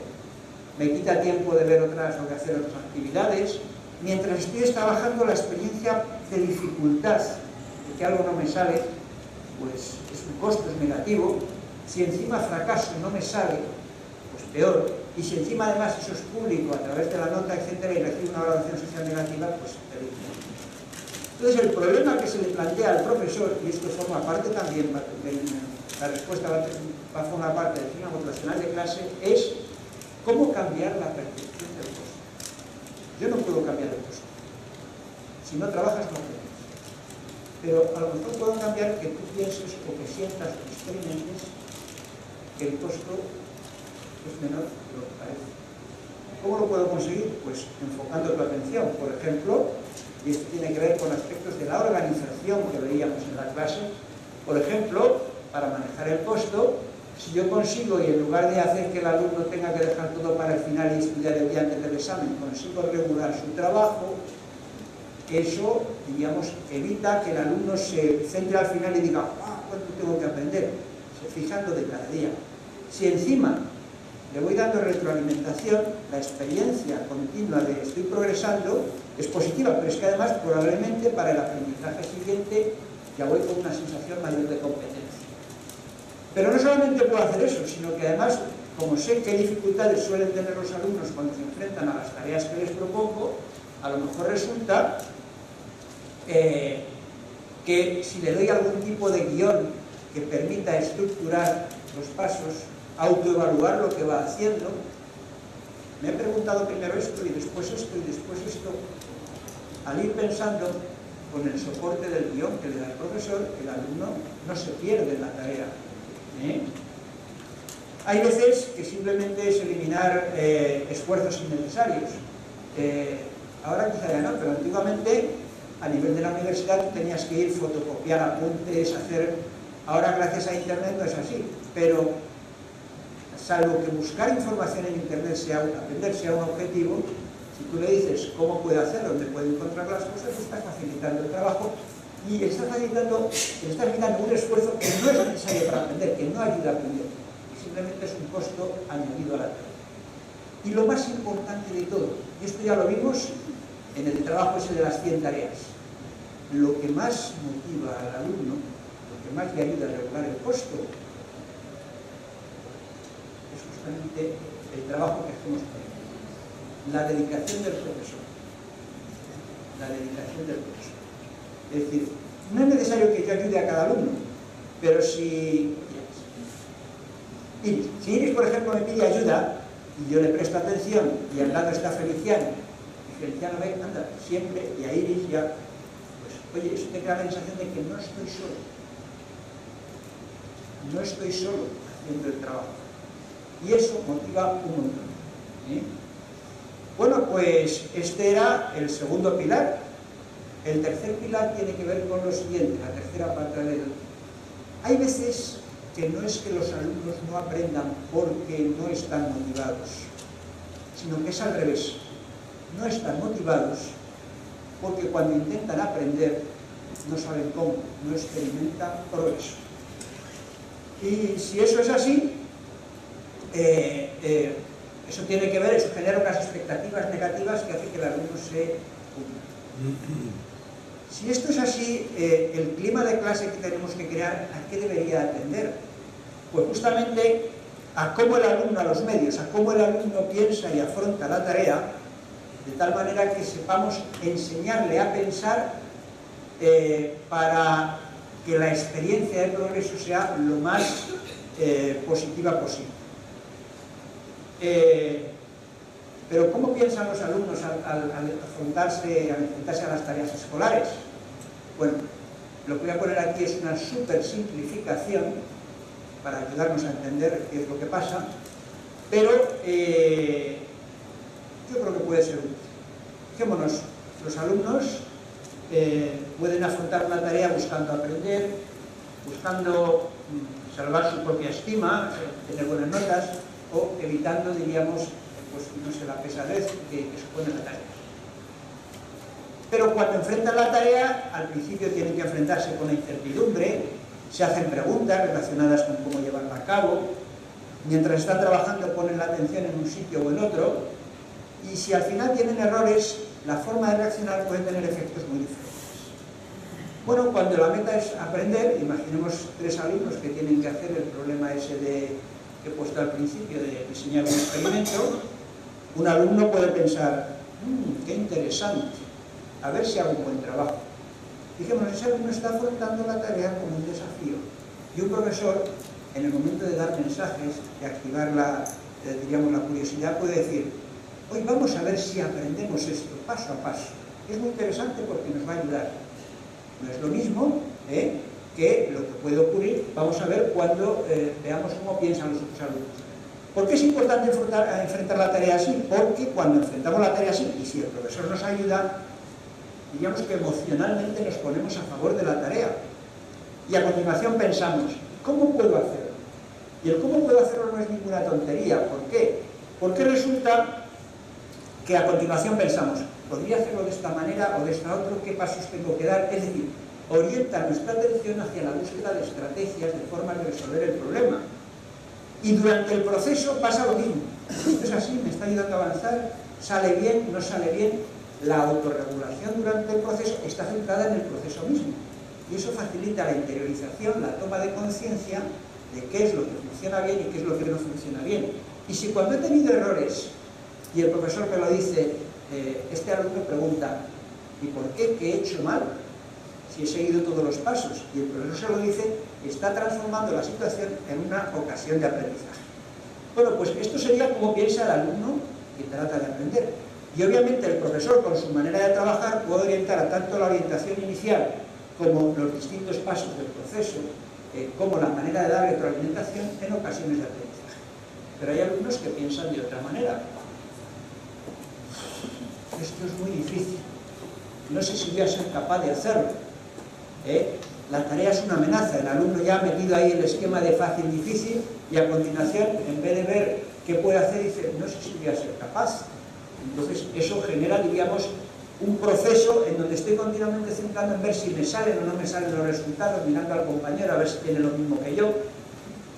me quita tiempo de ver otras o de hacer otras actividades, mientras estoy trabajando la experiencia de dificultad, de que algo no me sale, pues es un costo, es negativo. Si encima fracaso, no me sale, pues peor. Y si encima además eso es público a través de la nota, etcétera, y recibe una valoración social negativa, pues peor. Entonces el problema que se le plantea al profesor, y esto forma parte también, la respuesta va a formar parte del clima motivacional de clase, es cómo cambiar la percepción del costo. Yo no puedo cambiar el costo. Si no trabajas, no aprendes. Pero a lo mejor puedo cambiar que tú pienses o que sientas o experimentes que el costo es menor de lo que parece. ¿Cómo lo puedo conseguir? Pues enfocando tu atención. Por ejemplo, y esto tiene que ver con aspectos de la organización que veíamos en la clase. Por ejemplo, para manejar el costo, si yo consigo, y en lugar de hacer que el alumno tenga que dejar todo para el final y estudiar el día antes del examen, consigo regular su trabajo, eso, diríamos, evita que el alumno se centre al final y diga, ¿cuánto tengo que aprender? Se fijando de cada día. Si encima le voy dando retroalimentación, la experiencia continua de estoy progresando es positiva, pero es que además probablemente para el aprendizaje siguiente ya voy con una sensación mayor de competencia. Pero no solamente puedo hacer eso, sino que además, como sé qué dificultades suelen tener los alumnos cuando se enfrentan a las tareas que les propongo, a lo mejor resulta que si le doy algún tipo de guión que permita estructurar los pasos, autoevaluar lo que va haciendo, me he preguntado primero esto y después esto y después esto, al ir pensando con el soporte del guión que le da el profesor, el alumno no se pierde en la tarea. Hay veces que simplemente es eliminar esfuerzos innecesarios. Ahora quizá ya no, pero antiguamente a nivel de la universidad tú tenías que ir, fotocopiar apuntes, hacer... Ahora gracias a internet no es así, pero salvo que buscar información en internet aprender sea un objetivo, si tú le dices cómo puede hacerlo, dónde puede encontrar las cosas, te estás facilitando el trabajo y estás facilitando un esfuerzo que no es necesario para aprender, que no ayuda a aprender, simplemente es un costo añadido a la tarea. Y lo más importante de todo, y esto ya lo vimos en el trabajo ese de las 100 tareas, lo que más motiva al alumno, lo que más le ayuda a regular el costo, es justamente el trabajo que hacemos con él. La dedicación del profesor. La dedicación del profesor. Es decir, no es necesario que yo ayude a cada alumno, Pero si Iris, por ejemplo, me pide ayuda y yo le presto atención y al lado está Feliciano, y Feliciano ve, anda, siempre, y a Iris ya, pues, oye, eso te crea la sensación de que no estoy solo. No estoy solo haciendo el trabajo. Y eso motiva un montón. Bueno, pues este era el segundo pilar. El tercer pilar tiene que ver con lo siguiente, la tercera pata del... Hay veces que no es que los alumnos no aprendan porque no están motivados, sino que es al revés. No están motivados porque cuando intentan aprender no saben cómo, no experimentan progreso. Y si eso es así, eso tiene que ver, eso genera unas expectativas negativas que hace que el alumno se hunda. Si esto es así, el clima de clase que tenemos que crear, ¿a qué debería atender? Pues justamente a cómo el alumno, a los medios, a cómo el alumno piensa y afronta la tarea, de tal manera que sepamos enseñarle a pensar para que la experiencia de progreso sea lo más positiva posible. Pero ¿cómo piensan los alumnos al enfrentarse a las tareas escolares? Bueno, lo que voy a poner aquí es una súper simplificación para ayudarnos a entender qué es lo que pasa, pero yo creo que puede ser útil. Fijémonos, los alumnos pueden afrontar una tarea buscando aprender, buscando salvar su propia estima, tener buenas notas, o evitando, diríamos, pues no sé, la pesadez que supone la tarea. Pero cuando enfrentan la tarea, al principio tienen que enfrentarse con la incertidumbre, se hacen preguntas relacionadas con cómo llevarla a cabo, mientras están trabajando ponen la atención en un sitio o en otro, y si al final tienen errores, la forma de reaccionar puede tener efectos muy diferentes. Bueno, cuando la meta es aprender, imaginemos 3 alumnos que tienen que hacer el problema ese que he puesto al principio de diseñar un experimento. Un alumno puede pensar, qué interesante, a ver si hago un buen trabajo. Fijémonos, ese alumno está afrontando la tarea como un desafío. Y un profesor, en el momento de dar mensajes, de activar diríamos, la curiosidad, puede decir, hoy vamos a ver si aprendemos esto, paso a paso. Es muy interesante porque nos va a ayudar. No es lo mismo que lo que puede ocurrir, vamos a ver cuando veamos cómo piensan los otros alumnos. ¿Por qué es importante enfrentar la tarea así? Porque cuando enfrentamos la tarea así, y si el profesor nos ayuda, digamos que emocionalmente nos ponemos a favor de la tarea. Y a continuación pensamos, ¿cómo puedo hacerlo? Y el cómo puedo hacerlo no es ninguna tontería. ¿Por qué? Porque resulta que a continuación pensamos, ¿podría hacerlo de esta manera o de esta otra? ¿Qué pasos tengo que dar? Es decir, orienta nuestra atención hacia la búsqueda de estrategias, de formas de resolver el problema. Y durante el proceso pasa lo mismo. Esto es así, me está ayudando a avanzar, sale bien, no sale bien. La autorregulación durante el proceso está centrada en el proceso mismo. Y eso facilita la interiorización, la toma de conciencia de qué es lo que funciona bien y qué es lo que no funciona bien. Y si cuando he tenido errores y el profesor me lo dice, este alumno pregunta, ¿y por qué? ¿Qué he hecho mal? Si he seguido todos los pasos, y el profesor se lo dice, está transformando la situación en una ocasión de aprendizaje. Bueno, pues esto sería como piensa el alumno que trata de aprender. Y obviamente el profesor, con su manera de trabajar, puede orientar a tanto la orientación inicial como los distintos pasos del proceso, como la manera de dar retroalimentación en ocasiones de aprendizaje. Pero hay alumnos que piensan de otra manera. Esto es muy difícil. No sé si voy a ser capaz de hacerlo. La tarea es una amenaza. El alumno ya ha metido ahí el esquema de fácil-difícil y a continuación, en vez de ver qué puede hacer, dice, no sé si voy a ser capaz. Entonces, eso genera, diríamos, un proceso en donde estoy continuamente centrando en ver si me salen o no me salen los resultados, mirando al compañero a ver si tiene lo mismo que yo.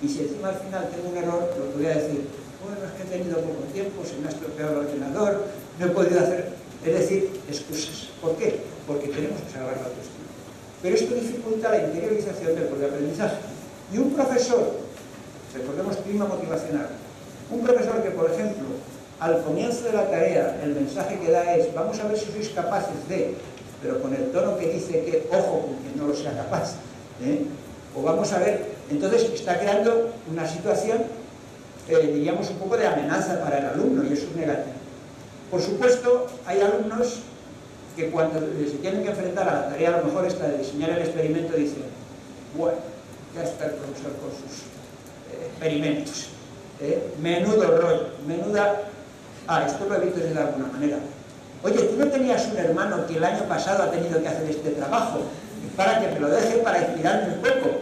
Y si encima al final tengo un error, lo que voy a decir, bueno, es que he tenido poco tiempo, se me ha estropeado el ordenador, no he podido hacer, es decir, excusas. ¿Por qué? Porque tenemos que salvar la autoestima. Pero esto dificulta la interiorización del propio aprendizaje. Y un profesor, recordemos clima motivacional, un profesor que, por ejemplo, al comienzo de la tarea, el mensaje que da es, vamos a ver si sois capaces de, pero con el tono que dice que, ojo, con que no lo sea capaz, O vamos a ver, entonces está creando una situación, diríamos, un poco de amenaza para el alumno, y eso es negativo. Por supuesto, hay alumnos que cuando se tienen que enfrentar a la tarea, a lo mejor esta de diseñar el experimento, dicen, bueno, ya está el profesor con sus experimentos, menudo rollo, menuda... esto lo evito de alguna manera. Oye, ¿tú no tenías un hermano que el año pasado ha tenido que hacer este trabajo? Para que me lo deje, para inspirarme un poco.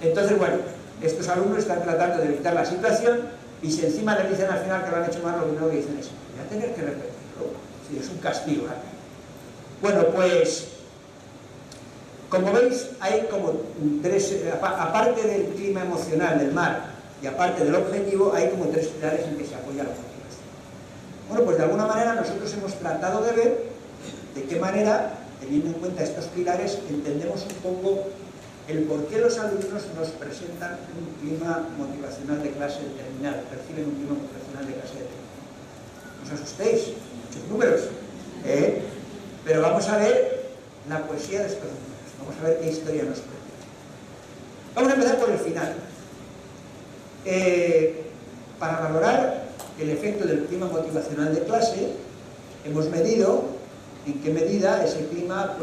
Entonces, bueno, estos alumnos están tratando de evitar la situación y si encima le dicen al final que lo han hecho mal, lo primero que dicen es, voy a tener que repetirlo. Sí, es un castigo. Bueno, pues, como veis, hay como tres, aparte del clima emocional del mar y aparte del objetivo, hay como tres pilares en que se apoya la motivación. Bueno, pues de alguna manera nosotros hemos tratado de ver de qué manera, teniendo en cuenta estos pilares, entendemos un poco el por qué los alumnos nos presentan un clima motivacional de clase determinado, perciben un clima motivacional de clase determinado. No os asustéis, muchos números, pero vamos a ver la poesía de estos números, vamos a ver qué historia nos cuenta. Vamos a empezar por el final. Para valorar el efecto del clima motivacional de clase, hemos medido en qué medida ese clima,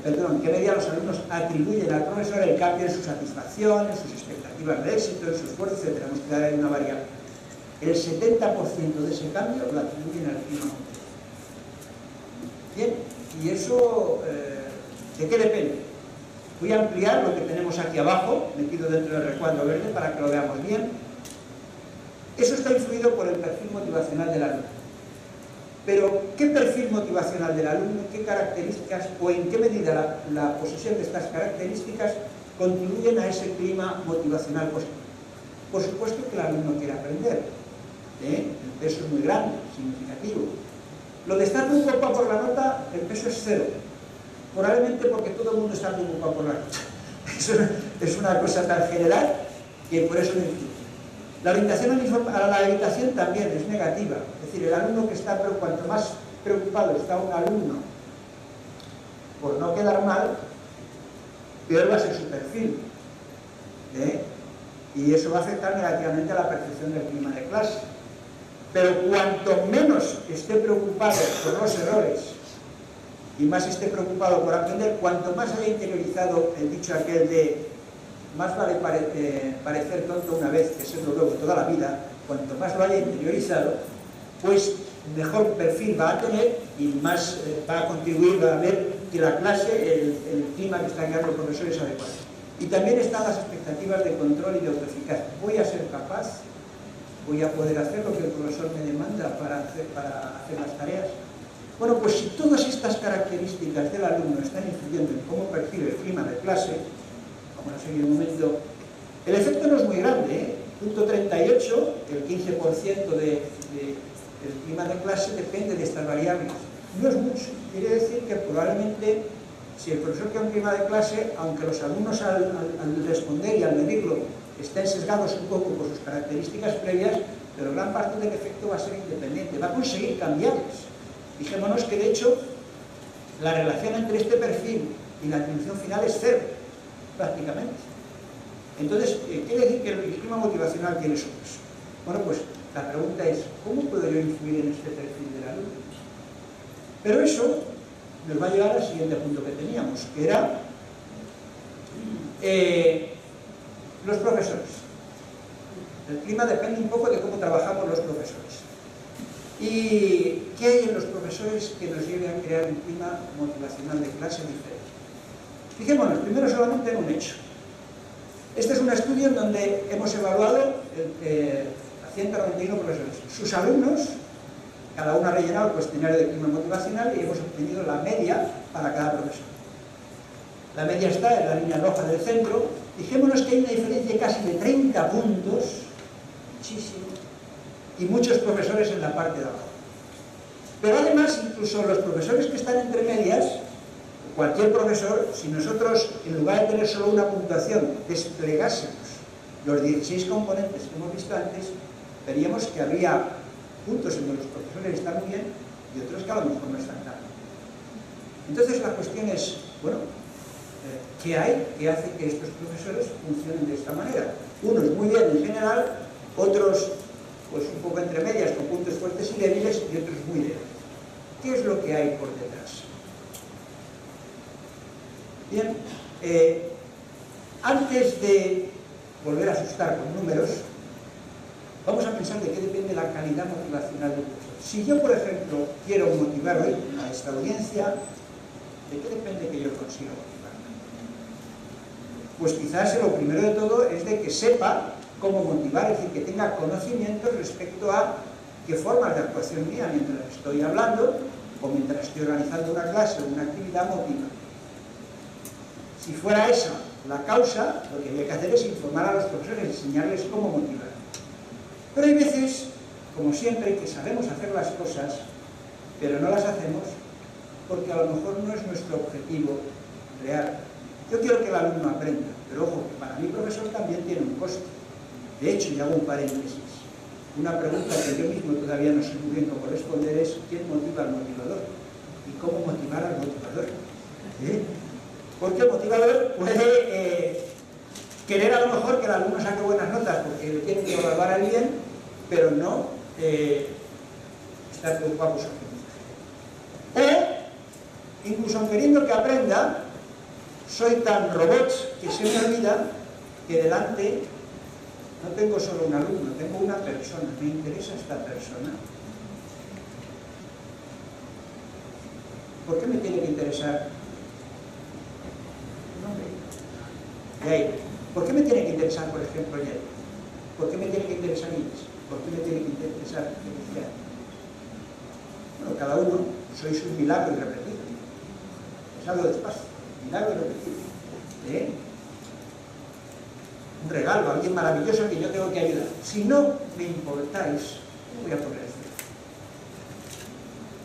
en qué medida los alumnos atribuyen al profesor el cambio en su satisfacción, en sus expectativas de éxito, en su esfuerzo, etc. Tenemos que dar ahí una variable. El 70% de ese cambio lo atribuyen al clima motivacional. Bien, y eso, ¿de qué depende? Voy a ampliar lo que tenemos aquí abajo, metido dentro del recuadro verde, para que lo veamos bien. Eso está influido por el perfil motivacional del alumno. Pero, ¿qué perfil motivacional del alumno, qué características o en qué medida la posesión de estas características contribuyen a ese clima motivacional positivo? Por supuesto que el alumno quiere aprender. El peso es muy grande, significativo. Lo de estar preocupado por la nota, el peso es cero. Probablemente porque todo el mundo está preocupado por la nota. Eso es una cosa tan general que por eso no influye. La orientación a la evitación también es negativa. Es decir, el alumno que está, cuanto más preocupado está un alumno por no quedar mal, peor va a ser su perfil. Y eso va a afectar negativamente a la percepción del clima de clase. Pero cuanto menos esté preocupado por los errores y más esté preocupado por aprender, cuanto más haya interiorizado el dicho aquel de más vale parecer tonto una vez que serlo luego toda la vida, cuanto más lo haya interiorizado, pues mejor perfil va a tener y más va a contribuir a ver que la clase, el clima que está creando el profesor es adecuado. Y también están las expectativas de control y de autoeficacia. ¿Voy a ser capaz? ¿Voy a poder hacer lo que el profesor me demanda para hacer las tareas? Bueno, pues si todas estas características del alumno están influyendo en cómo percibe el clima de clase, vamos a seguir un momento, el efecto no es muy grande, Punto 38, el 15% del clima de clase depende de estas variables. No es mucho, quiere decir que probablemente si el profesor quiere un clima de clase, aunque los alumnos al responder y al medirlo estén sesgados un poco por sus características previas, pero gran parte del efecto va a ser independiente, va a conseguir cambiarles. Dijémonos que de hecho la relación entre este perfil y la atribución final es cero, prácticamente. Entonces, quiere decir que el clima motivacional tiene su peso. Bueno, pues la pregunta es, ¿cómo puedo yo influir en este perfil del alumno? Pero eso nos va a llevar al siguiente punto que teníamos, que era los profesores. El clima depende un poco de cómo trabajamos los profesores. ¿Y qué hay en los profesores que nos lleve a crear un clima motivacional de clase diferente? Fijémonos, primero solamente en un hecho. Este es un estudio en donde hemos evaluado a 191 profesores. Sus alumnos, cada uno ha rellenado el cuestionario de clima motivacional y hemos obtenido la media para cada profesor. La media está en la línea roja del centro. Fijémonos que hay una diferencia casi de 30 puntos, muchísimo, y muchos profesores en la parte de abajo. Pero además, incluso los profesores que están entre medias, cualquier profesor, si nosotros, en lugar de tener solo una puntuación, desplegásemos los 16 componentes que hemos visto antes, veríamos que habría puntos en donde los profesores están muy bien y otros que a lo mejor no están tan bien. Entonces la cuestión es, bueno, ¿qué hay que hace que estos profesores funcionen de esta manera? Unos muy bien en general, otros pues un poco entre medias, con puntos fuertes y débiles, y otros muy débiles. ¿Qué es lo que hay por detrás? Bien, antes de volver a asustar con números, vamos a pensar de qué depende la calidad motivacional del profesor. Si yo, por ejemplo, quiero motivar hoy a esta audiencia, ¿de qué depende que yo consiga motivarla? Pues quizás lo primero de todo es de que sepa cómo motivar, es decir, que tenga conocimiento respecto a qué formas de actuación mía mientras estoy hablando o mientras estoy organizando una clase o una actividad motiva. Si fuera esa la causa, lo que había que hacer es informar a los profesores, enseñarles cómo motivar. Pero hay veces, como siempre, que sabemos hacer las cosas, pero no las hacemos porque a lo mejor no es nuestro objetivo real. Yo quiero que el alumno aprenda, pero ojo, que para mí profesor también tiene un coste. De hecho, y hago un paréntesis, una pregunta que yo mismo todavía no sé muy bien cómo responder es ¿quién motiva al motivador? ¿Y cómo motivar al motivador? Porque el motivador puede querer a lo mejor que el alumno saque buenas notas porque le tienen que evaluar a él bien, pero no estar preocupado por su aprendizaje. O, incluso queriendo que aprenda, soy tan robot que se me olvida que delante no tengo solo un alumno, tengo una persona. ¿Me interesa esta persona? ¿Por qué me tiene que interesar? ¿Por qué me tiene que interesar, por ejemplo, Yale? ¿Por qué me tiene que interesar Inés? ¿Por qué me tiene que interesar Felicidad? Bueno, cada uno sois un milagro irrepetible. Os hablo despacio. Milagro irrepetible. Un regalo, alguien maravilloso que yo tengo que ayudar. Si no me importáis, ¿qué voy a poder hacer?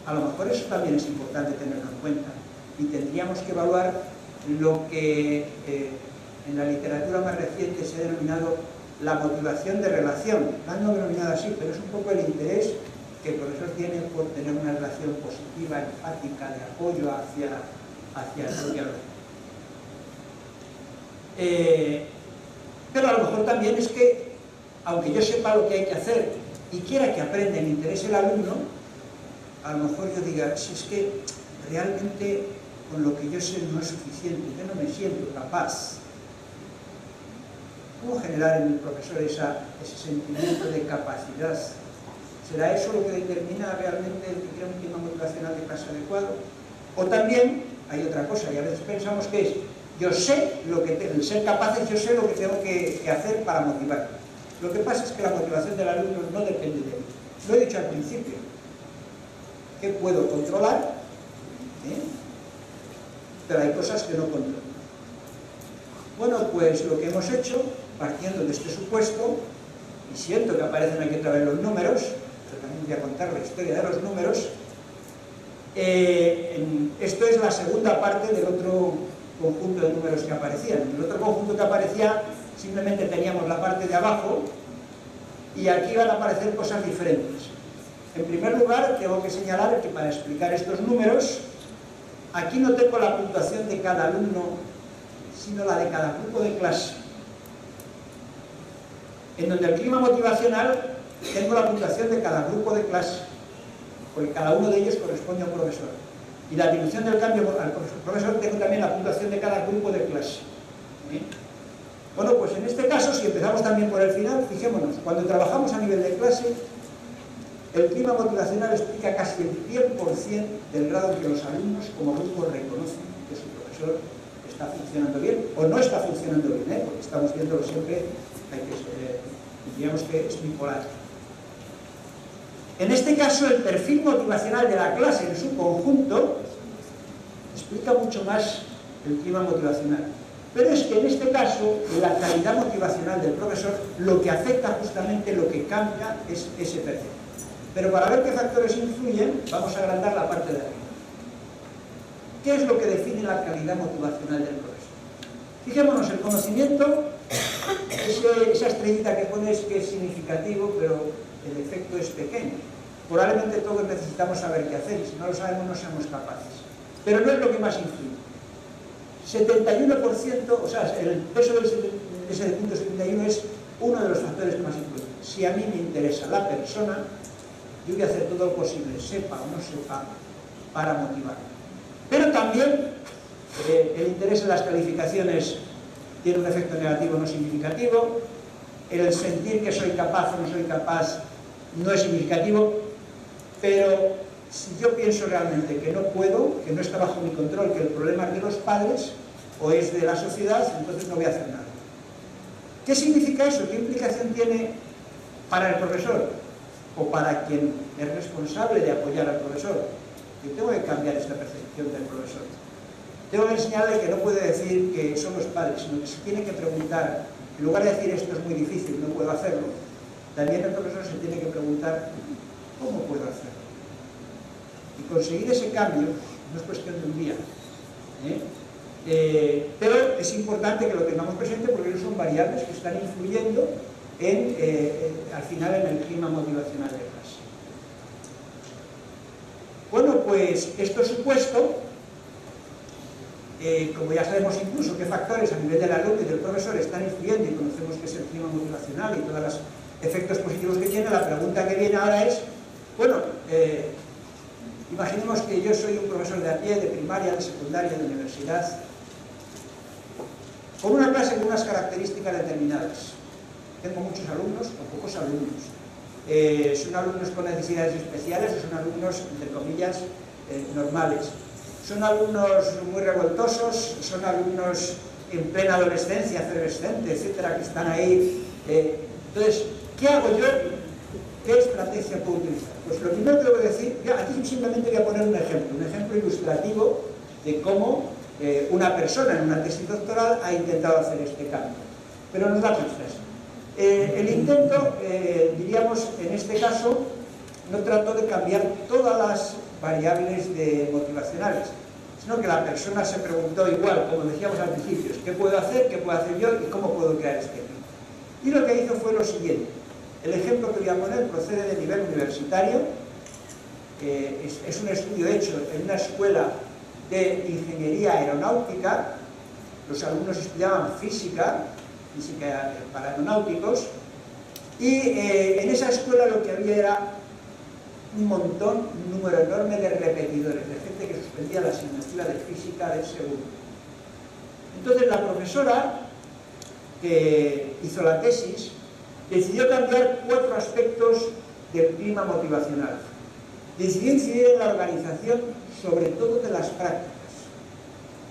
A lo mejor eso también es importante tenerlo en cuenta. Y tendríamos que evaluar lo que en la literatura más reciente se ha denominado la motivación de relación. La han denominado así, pero es un poco el interés que el profesor tiene por tener una relación positiva, empática, de apoyo hacia el propio alumno. Pero a lo mejor también es que, aunque yo sepa lo que hay que hacer y quiera que aprenda y me interese el alumno, a lo mejor yo diga, si es que realmente con lo que yo sé no es suficiente, yo no me siento capaz. ¿Cómo generar en el profesor ese sentimiento de capacidad? ¿Será eso lo que determina realmente el que crea un clima motivacional de clase adecuado? O también hay otra cosa, y a veces pensamos que es, yo sé lo que el ser capaces, yo sé lo que tengo que hacer para motivar. Lo que pasa es que la motivación del alumno no depende de mí. Lo he dicho al principio. ¿Qué puedo controlar? Pero hay cosas que no controlo. Bueno, pues lo que hemos hecho, partiendo de este supuesto, y siento que aparecen aquí otra vez los números, pero también voy a contar la historia de los números, esto es la segunda parte del otro conjunto de números que aparecían. En el otro conjunto que aparecía simplemente teníamos la parte de abajo y aquí van a aparecer cosas diferentes. En primer lugar, tengo que señalar que para explicar estos números, aquí no tengo la puntuación de cada alumno, sino la de cada grupo de clase. En donde el clima motivacional tengo la puntuación de cada grupo de clase, porque cada uno de ellos corresponde a un profesor. Y la atribución del cambio al profesor tengo también la puntuación de cada grupo de clase. Bueno, pues en este caso, si empezamos también por el final, fijémonos, cuando trabajamos a nivel de clase, el clima motivacional explica casi el 100% del grado en que los alumnos como grupo reconocen que su profesor está funcionando bien o no está funcionando bien, porque estamos viéndolo siempre, diríamos que es bipolar. En este caso, el perfil motivacional de la clase en su conjunto explica mucho más el clima motivacional. Pero es que en este caso, la calidad motivacional del profesor, lo que afecta justamente, lo que cambia es ese perfil. Pero para ver qué factores influyen, vamos a agrandar la parte de arriba. ¿Qué es lo que define la calidad motivacional del profesor? Fijémonos, el conocimiento, esa estrellita que pones que es significativo, pero el efecto es pequeño. Probablemente todos necesitamos saber qué hacer y si no lo sabemos no seamos capaces. Pero no es lo que más influye. 71%, o sea, el peso de ese punto 71 es uno de los factores más importantes. Si a mí me interesa la persona, yo voy a hacer todo lo posible, sepa o no sepa, para motivarme. Pero también el interés en las calificaciones tiene un efecto negativo no significativo, el sentir que soy capaz o no soy capaz no es significativo, pero si yo pienso realmente que no puedo, que no está bajo mi control, que el problema es de los padres o es de la sociedad, entonces no voy a hacer nada. ¿Qué significa eso? ¿Qué implicación tiene para el profesor o para quien es responsable de apoyar al profesor? Yo tengo que cambiar esta percepción del profesor. Tengo que enseñarle que no puede decir que son los padres, sino que se tiene que preguntar, en lugar de decir esto es muy difícil, no puedo hacerlo, también el profesor se tiene que preguntar ¿cómo puedo hacerlo? Y conseguir ese cambio no es cuestión de un día. Pero es importante que lo tengamos presente porque son variables que están influyendo al final en el clima motivacional de clase. Bueno, pues esto supuesto, como ya sabemos incluso qué factores a nivel del alumno y del profesor están influyendo y conocemos qué es el clima motivacional y todos los efectos positivos que tiene, la pregunta que viene ahora es, bueno, imaginemos que yo soy un profesor de a pie, de primaria, de secundaria, de universidad, con una clase con unas características determinadas. Tengo muchos alumnos o pocos alumnos. Son alumnos con necesidades especiales o son alumnos, entre comillas, normales. Son alumnos muy revoltosos, son alumnos en plena adolescencia, adolescente, etcétera, que están ahí. Entonces, ¿qué hago yo? ¿Qué estrategia puedo utilizar? Pues lo primero que debo decir, aquí simplemente voy a poner un ejemplo ilustrativo de cómo una persona en una tesis doctoral ha intentado hacer este cambio. Pero nos da pistas. El intento, diríamos, en este caso, no trató de cambiar todas las variables motivacionales, sino que la persona se preguntó igual, como decíamos al principio, ¿qué puedo hacer yo y cómo puedo crear este clima? Y lo que hizo fue lo siguiente. El ejemplo que voy a poner procede de nivel universitario, es un estudio hecho en una escuela de ingeniería aeronáutica. Los alumnos estudiaban física para aeronáuticos, y en esa escuela lo que había era un número enorme de repetidores, de gente que suspendía la asignatura de física del segundo. Entonces la profesora que hizo la tesis decidió cambiar 4 aspectos del clima motivacional. Decidió incidir en la organización, sobre todo de las prácticas,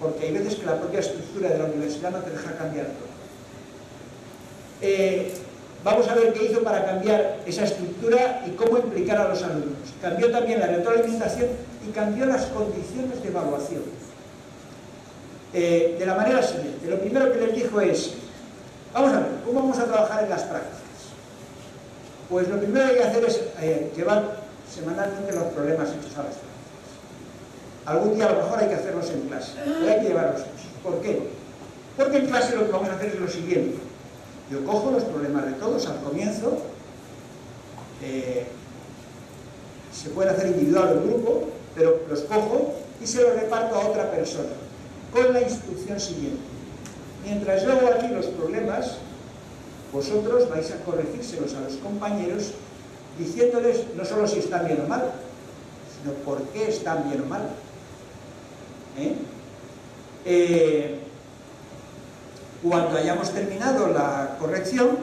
porque hay veces que la propia estructura de la universidad no te deja cambiar todo. Vamos a ver qué hizo para cambiar esa estructura y cómo implicar a los alumnos. Cambió también la retroalimentación y cambió las condiciones de evaluación. De la manera siguiente, lo primero que les dijo es, vamos a ver, ¿cómo vamos a trabajar en las prácticas? Pues lo primero que hay que hacer es llevar semanalmente los problemas hechos a las prácticas. Algún día a lo mejor hay que hacerlos en clase, pero hay que llevarlos hechos. ¿Por qué? Porque en clase lo que vamos a hacer es lo siguiente. Yo cojo los problemas de todos al comienzo, se puede hacer individual o en grupo, pero los cojo y se los reparto a otra persona, con la instrucción siguiente. Mientras yo hago aquí los problemas, vosotros vais a corregírselos a los compañeros, diciéndoles no solo si están bien o mal, sino por qué están bien o mal. Cuando hayamos terminado la corrección,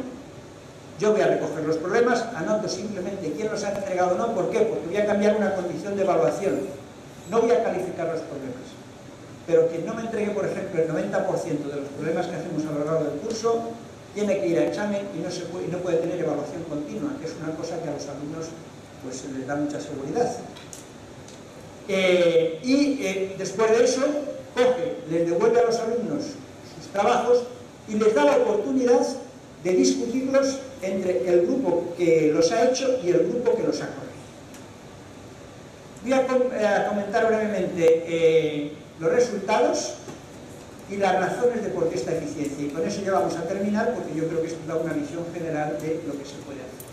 yo voy a recoger los problemas, anoto simplemente quién los ha entregado o no. ¿Por qué? Porque voy a cambiar una condición de evaluación. No voy a calificar los problemas. Pero quien no me entregue, por ejemplo, el 90% de los problemas que hacemos a lo largo del curso, tiene que ir a examen y no puede tener evaluación continua, que es una cosa que a los alumnos pues, les da mucha seguridad. Después de eso, les devuelve a los alumnos sus trabajos y les da la oportunidad de discutirlos entre el grupo que los ha hecho y el grupo que los ha corregido. Voy a comentar brevemente los resultados y las razones de por qué esta eficiencia, y con eso ya vamos a terminar porque yo creo que esto da una visión general de lo que se puede hacer.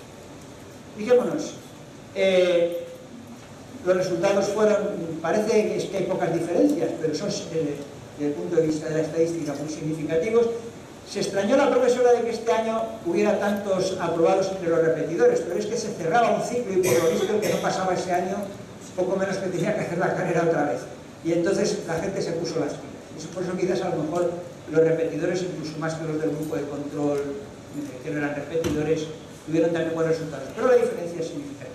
Fijémonos, los resultados fueron, parece que hay pocas diferencias, pero son, desde el punto de vista de la estadística, muy significativos. Se extrañó la profesora de que este año hubiera tantos aprobados entre los repetidores, pero es que se cerraba un ciclo y por lo visto el que no pasaba ese año, poco menos que tenía que hacer la carrera otra vez. Y entonces la gente se puso las pilas. Y por eso quizás a lo mejor los repetidores, incluso más que los del grupo de control, que no eran repetidores, tuvieron también buenos resultados. Pero la diferencia es significativa.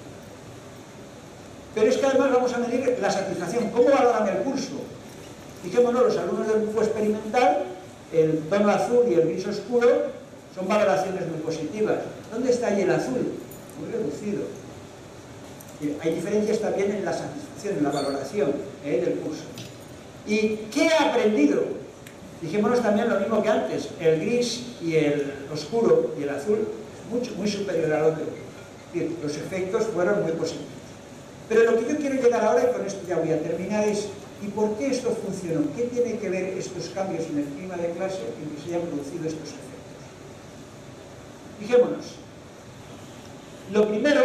Pero es que además vamos a medir la satisfacción. ¿Cómo valoran el curso? Fijémonos, los alumnos del grupo experimental, el tono azul y el gris oscuro, son valoraciones muy positivas. ¿Dónde está ahí el azul? Muy reducido. Hay diferencias también en la satisfacción, en la valoración del curso. ¿Y qué ha aprendido? Fijémonos también lo mismo que antes, el gris y el oscuro y el azul es muy superior al otro. Los efectos fueron muy positivos. Pero lo que yo quiero llegar ahora, y con esto ya voy a terminar, es ¿y por qué esto funcionó? ¿Qué tiene que ver estos cambios en el clima de clase en que se hayan producido estos efectos? Fijémonos. Lo primero,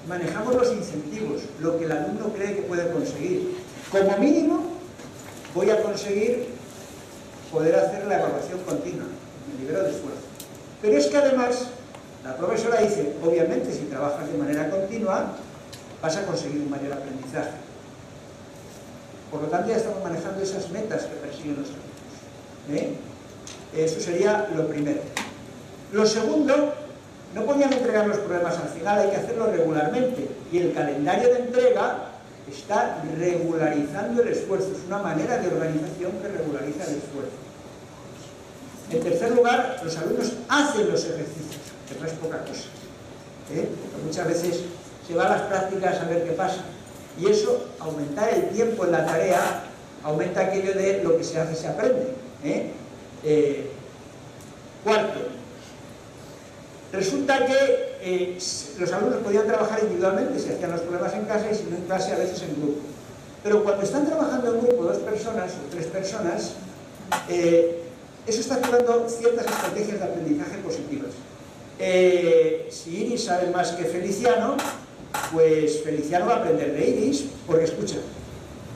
manejamos los incentivos, lo que el alumno cree que puede conseguir. Como mínimo, voy a conseguir poder hacer la evaluación continua, me libero de esfuerzo. Pero es que además, la profesora dice, obviamente, si trabajas de manera continua, vas a conseguir un mayor aprendizaje. Por lo tanto, ya estamos manejando esas metas que persiguen los alumnos. Eso sería lo primero. Lo segundo, no podían entregar los problemas al final, hay que hacerlo regularmente. Y el calendario de entrega está regularizando el esfuerzo. Es una manera de organización que regulariza el esfuerzo. En tercer lugar, los alumnos hacen los ejercicios, que no es poca cosa. Porque muchas veces se va a las prácticas a ver qué pasa. Y eso, aumentar el tiempo en la tarea, aumenta aquello de lo que se hace se aprende. Cuarto, resulta que los alumnos podían trabajar individualmente, se hacían los problemas en casa y si no en clase a veces en grupo. Pero cuando están trabajando en grupo 2 personas o 3 personas, eso está activando ciertas estrategias de aprendizaje positivas. Si Iris sabe más que Feliciano, pues Feliciano va a aprender de Iris, porque escucha.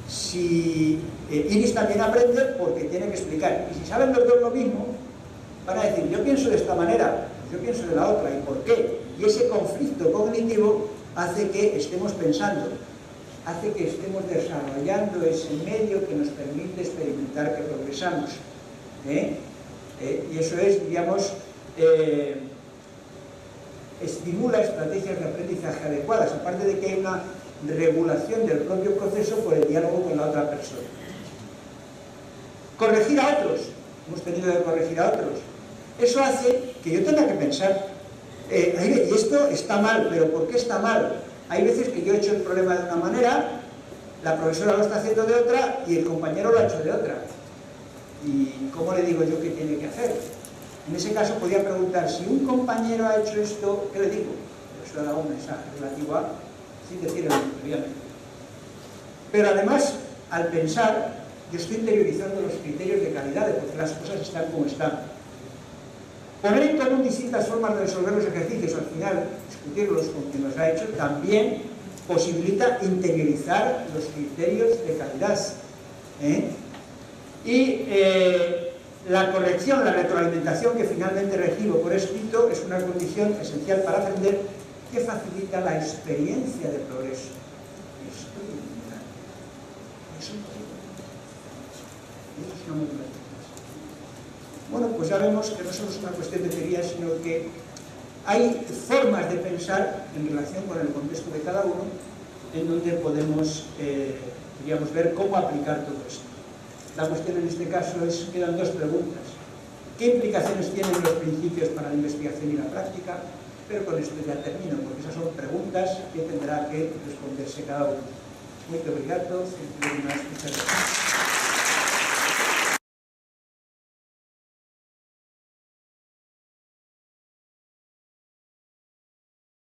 Si Iris también aprende, porque tiene que explicar. Y si saben los dos lo mismo, van a decir, yo pienso de esta manera, yo pienso de la otra, ¿y por qué? Y ese conflicto cognitivo hace que estemos pensando, hace que estemos desarrollando ese medio que nos permite experimentar que progresamos. Y eso es, digamos, estimula estrategias de aprendizaje adecuadas, aparte de que hay una regulación del propio proceso por el diálogo con la otra persona. Corregir a otros, hemos tenido que corregir a otros. Eso hace que yo tenga que pensar, y esto está mal, pero ¿por qué está mal? Hay veces que yo he hecho el problema de una manera, la profesora lo está haciendo de otra y el compañero lo ha hecho de otra. ¿Y cómo le digo yo qué tiene que hacer? En ese caso podría preguntar, si un compañero ha hecho esto, ¿qué le digo? Eso le da un mensaje relativo a, sin decirlo obviamente. Pero además, al pensar, yo estoy interiorizando los criterios de calidad de por qué las cosas están como están. Poner en común distintas formas de resolver los ejercicios, al final discutirlos con quien los ha hecho, también posibilita interiorizar los criterios de calidad. Y la corrección, la retroalimentación que finalmente recibo por escrito es una condición esencial para aprender que facilita la experiencia de progreso. Eso es una motivación. Bueno, pues ya vemos que no solo es una cuestión de teoría, sino que hay formas de pensar en relación con el contexto de cada uno, en donde podemos, digamos, ver cómo aplicar todo esto. La cuestión en este caso es, quedan 2 preguntas. ¿Qué implicaciones tienen los principios para la investigación y la práctica? Pero con esto ya termino, porque esas son preguntas que tendrá que responderse cada uno. Muy obrigado. Muchas gracias.